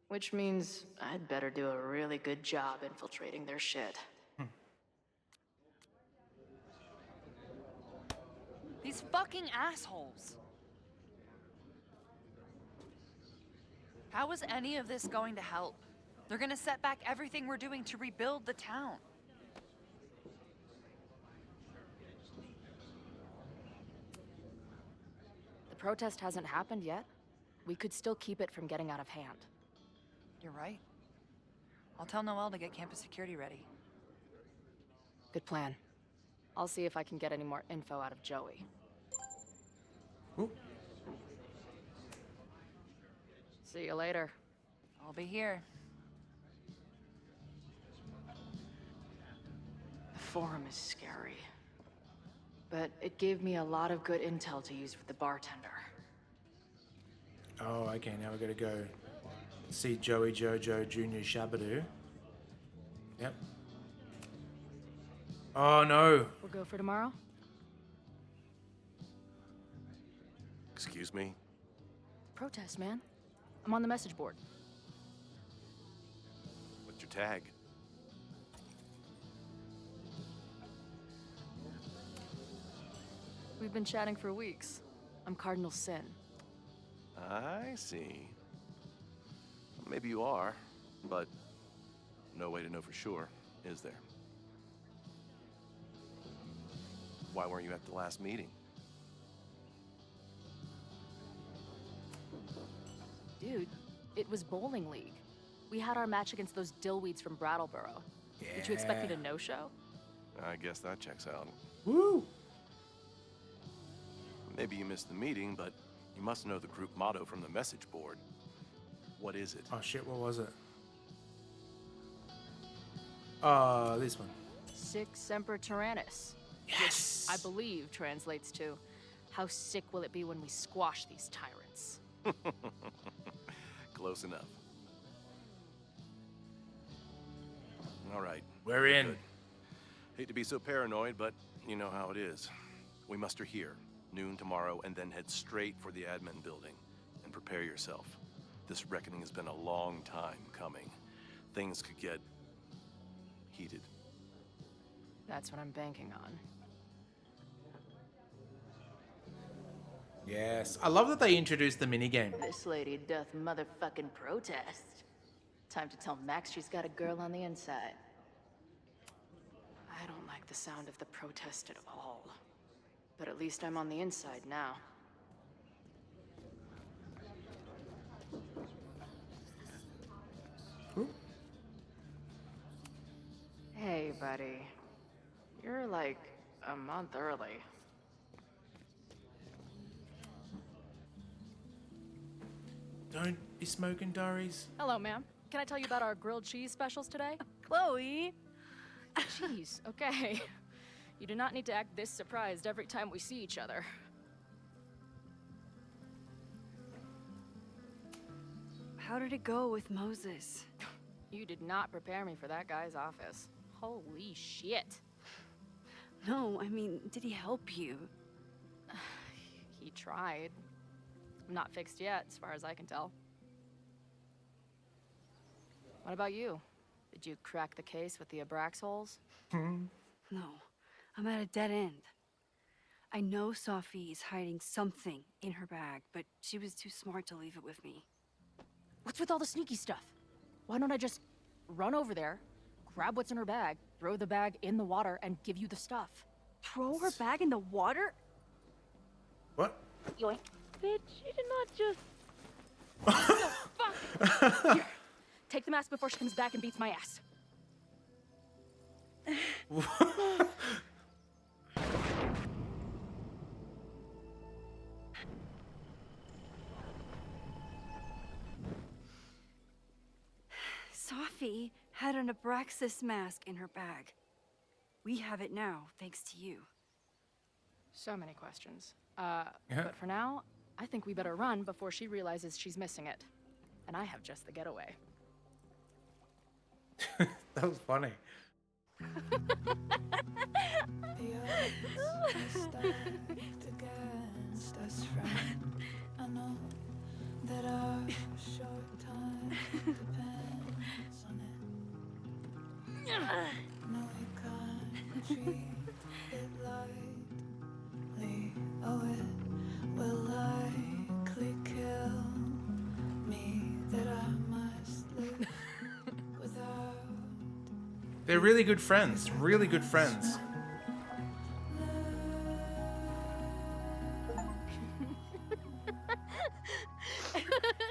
Which means I'd better do a really good job infiltrating their shit. These fucking assholes. How is any of this going to help? They're gonna set back everything we're doing to rebuild the town. The protest hasn't happened yet. We could still keep it from getting out of hand. You're right. I'll tell Noelle to get campus security ready. Good plan. I'll see if I can get any more info out of Joey. Ooh. See you later. I'll be here. The forum is scary. But it gave me a lot of good intel to use with the bartender. Oh, okay, now we gotta go see Joey Jojo Jr. Shabadoo. Yep. Oh no. We'll go for tomorrow? Excuse me? Protest, man. I'm on the message board. What's your tag? We've been chatting for weeks. I'm Cardinal Sin. I see. Maybe you are, but no way to know for sure, is there? Why weren't you at the last meeting? Dude, it was bowling league. We had our match against those dillweeds from Brattleboro. Did you expect me to no-show? I guess that checks out. Woo! Maybe you missed the meeting, but you must know the group motto from the message board. What is it? Oh shit, what was it? This one. Sic Semper Tyrannis. Yes! Which I believe translates to, how sick will it be when we squash these tyrants? Close enough. All right. We're in. Good. Hate to be so paranoid, but you know how it is. We muster here, noon tomorrow, and then head straight for the admin building. And prepare yourself. This reckoning has been a long time coming. Things could get heated. That's what I'm banking on. Yes. I love that they introduced the minigame. This lady doth motherfucking protest. Time to tell Max she's got a girl on the inside. I don't like the sound of the protest at all. But at least I'm on the inside now. Hey, buddy. You're like a month early. Don't be smoking, Doris. Hello, ma'am. Can I tell you about our grilled cheese specials today? Chloe! Cheese, okay. You do not need to act this surprised every time we see each other. How did it go with Moses? You did not prepare me for that guy's office. Holy shit. No, I mean, did he help you? He tried. Not fixed yet, as far as I can tell. What about you? Did you crack the case with the Abrax holes? No, I'm at a dead end. I know Sophie is hiding something in her bag, but she was too smart to leave it with me. What's with all the sneaky stuff? Why don't I just run over there, grab what's in her bag, throw the bag in the water, and give you the stuff? Throw her bag in the water? What? Yoink. Bitch, you did not just... Fuck! Here, take the mask before she comes back and beats my ass. Sophie had an Abraxas mask in her bag. We have it now, thanks to you. So many questions. But for now, I think we better run before she realizes she's missing it. And I have just the getaway. That was funny. I know that our short time depends on it. No, we can't treat it lightly. Oh, it will likely kill me that I must live without. They're really good friends. Really good friends.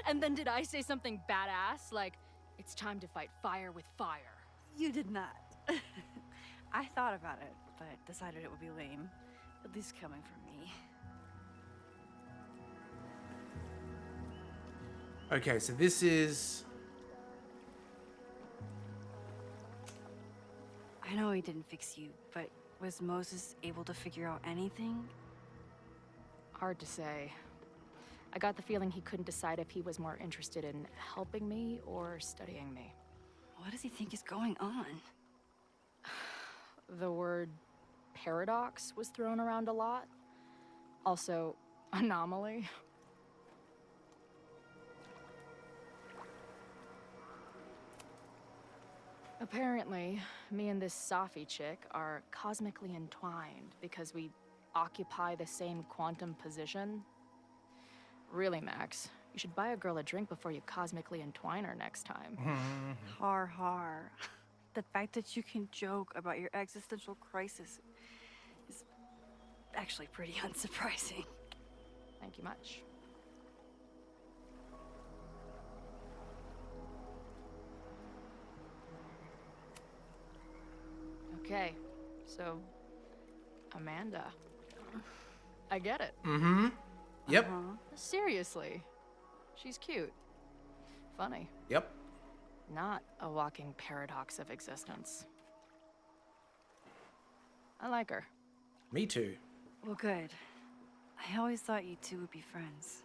And then did I say something badass? Like, it's time to fight fire with fire. You did not. I thought about it, but decided it would be lame. At least coming from me. Okay, so this is... I know he didn't fix you, but was Moses able to figure out anything? Hard to say. I got the feeling he couldn't decide if he was more interested in helping me or studying me. What does he think is going on? The word paradox was thrown around a lot. Also, anomaly. Apparently, me and this Sophie chick are cosmically entwined because we occupy the same quantum position. Really, Max, you should buy a girl a drink before you cosmically entwine her next time. Har har. The fact that you can joke about your existential crisis is actually pretty unsurprising. Thank you much. Okay, so Amanda. I get it. Mm-hmm. Yep. Seriously. She's cute. Funny. Yep. Not a walking paradox of existence. I like her. Me too. Well, good. I always thought you two would be friends.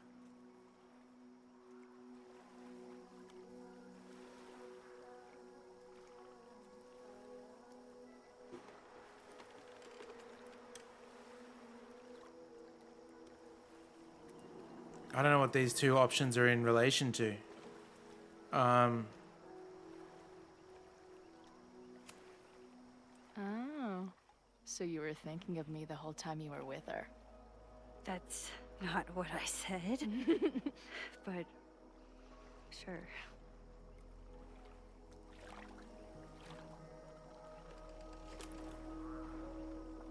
I don't know what these two options are in relation to. Oh. So you were thinking of me the whole time you were with her? That's not what I said. But sure.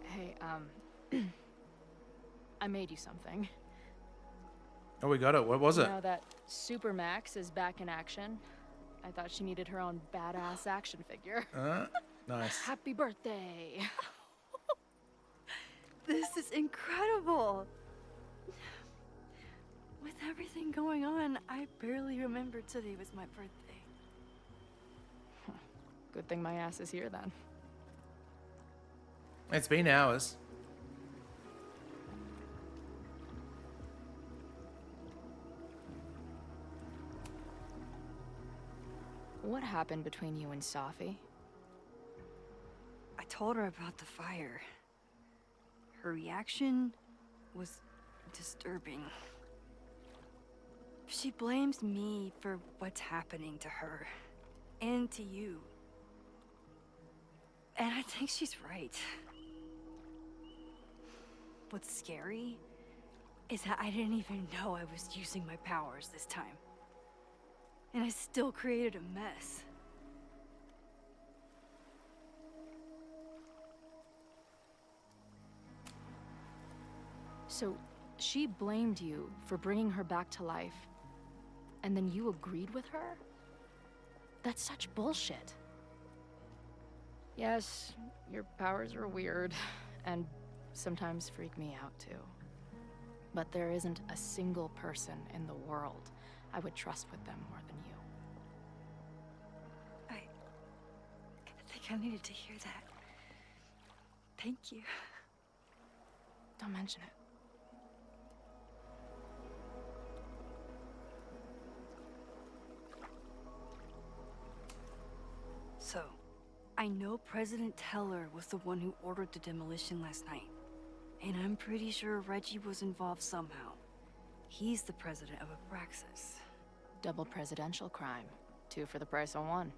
Hey, I made you something. Oh, we got it. What was it? Now that Super Max is back in action, I thought she needed her own badass action figure. Nice. Happy birthday! This is incredible. With everything going on, I barely remembered today was my birthday. Good thing my ass is here then. It's been hours. What happened between you and Safi? I told her about the fire. Her reaction was disturbing. She blames me for what's happening to her and to you. And I think she's right. What's scary is that I didn't even know I was using my powers this time. And I still created a mess. So, she blamed you for bringing her back to life, and then you agreed with her? That's such bullshit. Yes, your powers are weird, and sometimes freak me out too. But there isn't a single person in the world I would trust with them more than you. I think I needed to hear that. Thank you. Don't mention it. So, I know President Teller was the one who ordered the demolition last night. And I'm pretty sure Reggie was involved somehow. He's the president of Abraxas. Double presidential crime. 2 for the price of 1.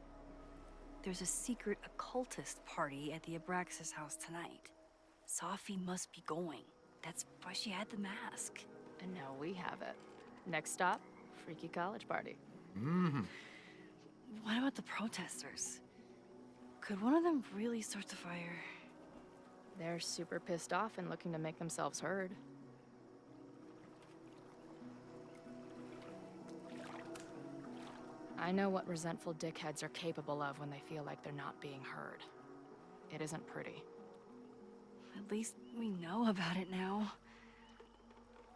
There's a secret occultist party at the Abraxas house tonight. Safi must be going. That's why she had the mask. And now we have it. Next stop, freaky college party. What about the protesters? Could one of them really start the fire? They're super pissed off and looking to make themselves heard. I know what resentful dickheads are capable of when they feel like they're not being heard. It isn't pretty. At least we know about it now.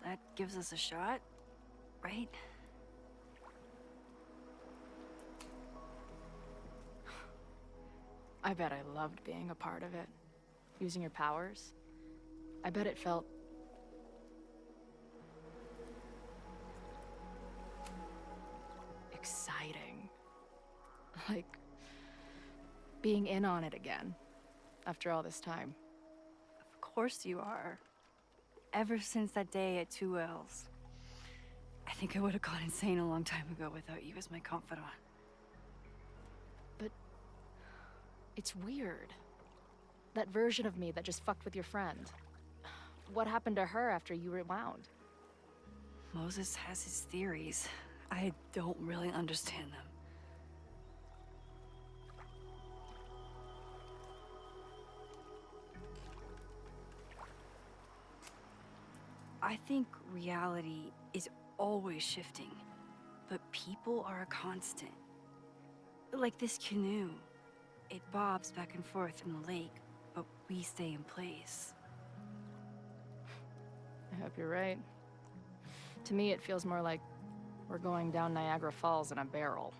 That gives us a shot, right? I bet I loved being a part of it. Using your powers. I bet it felt... exciting. Like... being in on it again. After all this time. Of course you are. Ever since that day at 2Ls. I think I would have gone insane a long time ago without you as my confidant. But... it's weird. That version of me that just fucked with your friend. What happened to her after you rewound? Moses has his theories. I don't really understand them. I think reality is always shifting, but people are a constant. Like this canoe. It bobs back and forth in the lake, but we stay in place. I hope you're right. To me, it feels more like we're going down Niagara Falls in a barrel.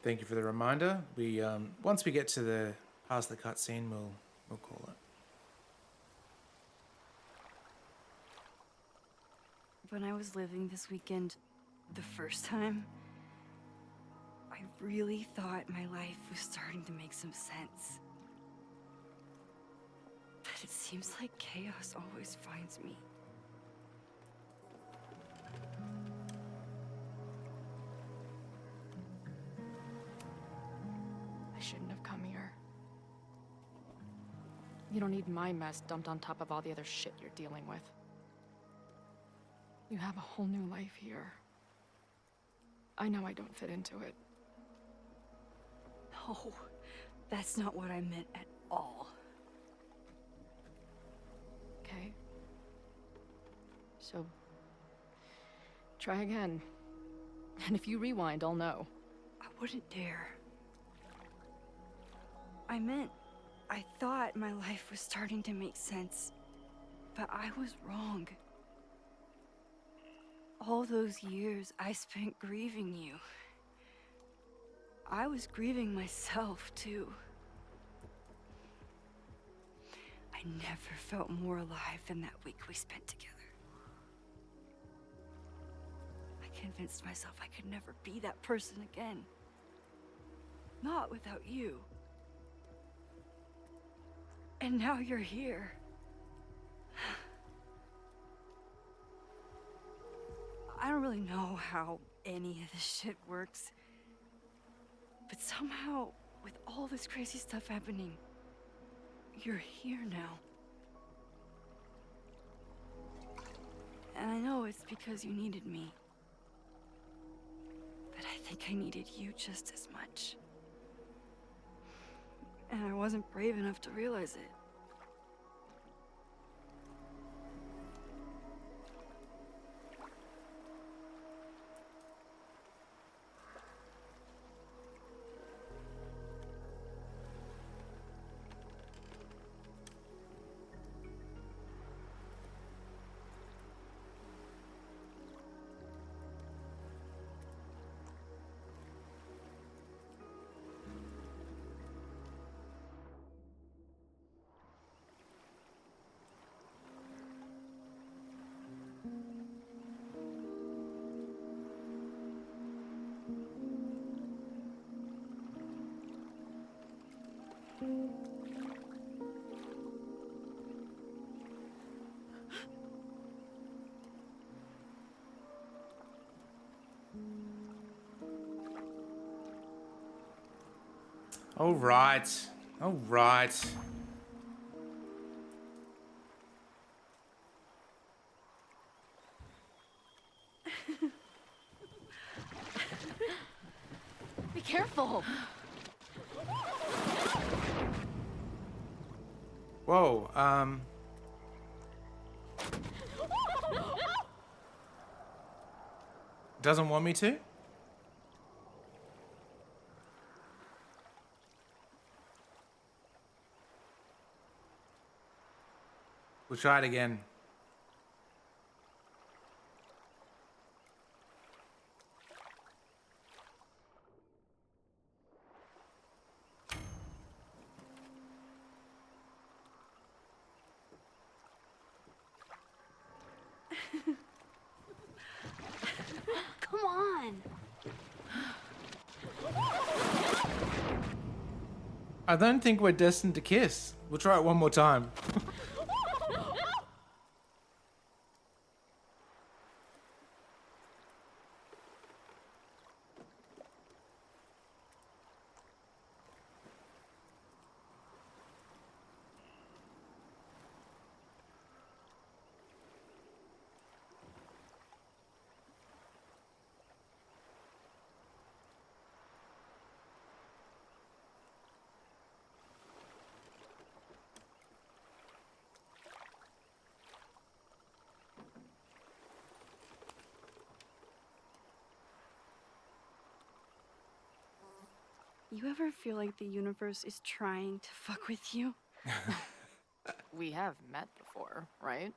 Thank you for the reminder. We once we get to the past the cutscene, we'll call it. When I was living this weekend, the first time, I really thought my life was starting to make some sense. But it seems like chaos always finds me. I shouldn't have come here. You don't need my mess dumped on top of all the other shit you're dealing with. You have a whole new life here. I know I don't fit into it. No, that's not what I meant at all. Okay? So, try again. And if you rewind, I'll know. I wouldn't dare. I thought my life was starting to make sense, but I was wrong. All those years I spent grieving you. I was grieving myself, too. I never felt more alive than that week we spent together. I convinced myself I could never be that person again. Not without you. And now you're here. I don't really know how any of this shit works. But somehow, with all this crazy stuff happening, you're here now. And I know it's because you needed me. But I think I needed you just as much. And I wasn't brave enough to realize it. All right. All right. Be careful. Whoa, doesn't want me to? We'll try it again. Come on. I don't think we're destined to kiss. We'll try it one more time. You ever feel like the universe is trying to fuck with you? We have met before, right?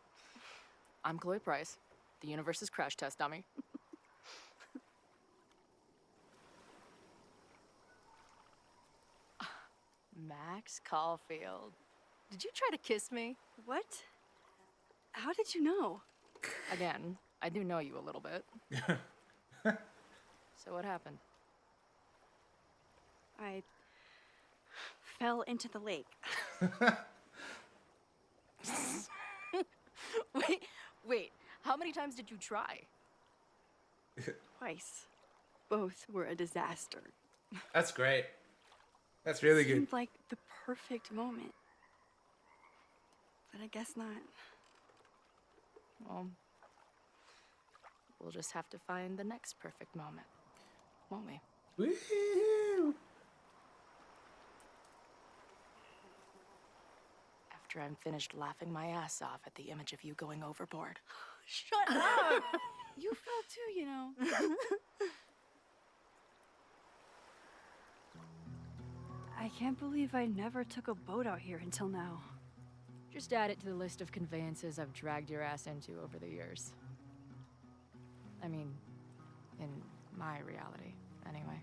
I'm Chloe Price, the universe's crash test dummy. Max Caulfield. Did you try to kiss me? What? How did you know? Again, I do know you a little bit. So what happened? I fell into the lake. Wait, how many times did you try? Twice. Both were a disaster. That's great. That's really good. Seemed like the perfect moment. But I guess not. Well, we'll just have to find the next perfect moment, won't we? Woo! After I'm finished laughing my ass off at the image of you going overboard. Shut up! You fell too, you know. I I can't believe I never took a boat out here until now. Just add it to the list of conveyances I've dragged your ass into over the years. I mean, in my reality, anyway.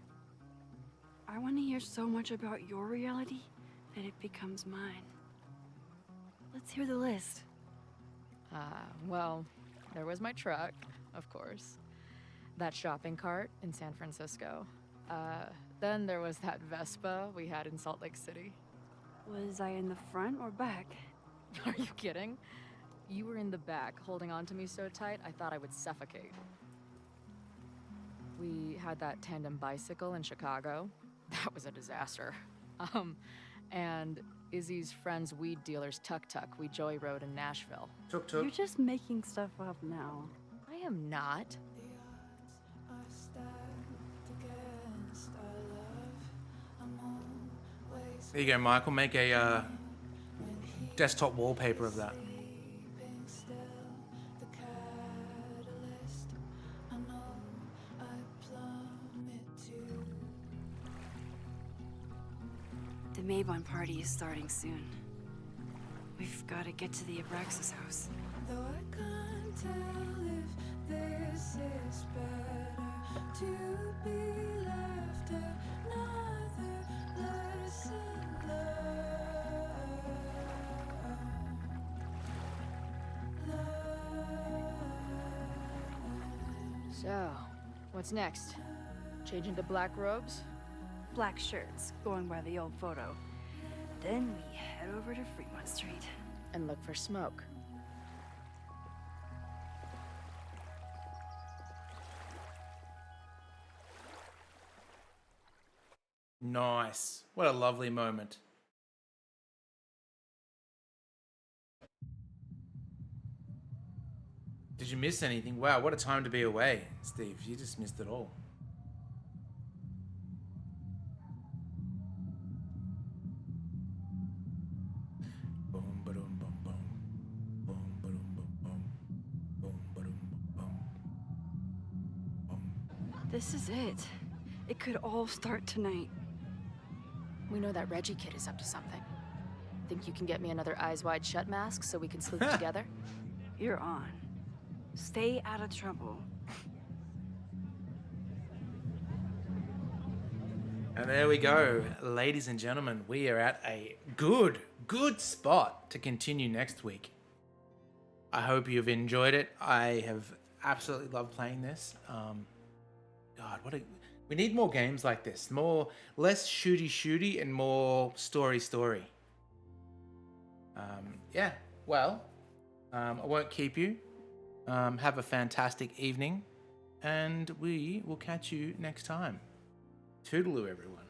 I want to hear so much about your reality that it becomes mine. Let's hear the list. Well, there was my truck, of course. That shopping cart in San Francisco. Then there was that Vespa we had in Salt Lake City. Was I in the front or back? Are you kidding? You were in the back, holding on to me so tight, I thought I would suffocate. We had that tandem bicycle in Chicago. That was a disaster. And Izzy's friend's weed dealer's tuk-tuk we joyrode in Nashville. You're just making stuff up now. I am not. There you go, Michael. Make a desktop wallpaper of that. The Maybon party is starting soon. We've got to get to the Abraxas house. Though I can't tell if this is better to be left another lesson learned. So, what's next? Change into black robes? Black shirts, going by the old photo. Then we head over to Fremont Street. And look for smoke. Nice. What a lovely moment. Did you miss anything? Wow, what a time to be away, Steve. You just missed it all. Boom, ba-dum, bum, bum. Boom, ba-dum, bum, bum. Boom, ba-dum, bum, bum. This is it. It could all start tonight. We know that Reggie kid is up to something. Think you can get me another Eyes Wide Shut mask so we can sleuth together? You're on. Stay out of trouble. And there we go, ladies and gentlemen. We are at a good spot to continue next week. I hope you've enjoyed it. I have absolutely loved playing this. God, we need more games like this. Less shooty and more story. Yeah, well, I won't keep you. Have a fantastic evening, and we will catch you next time. Toodaloo, everyone.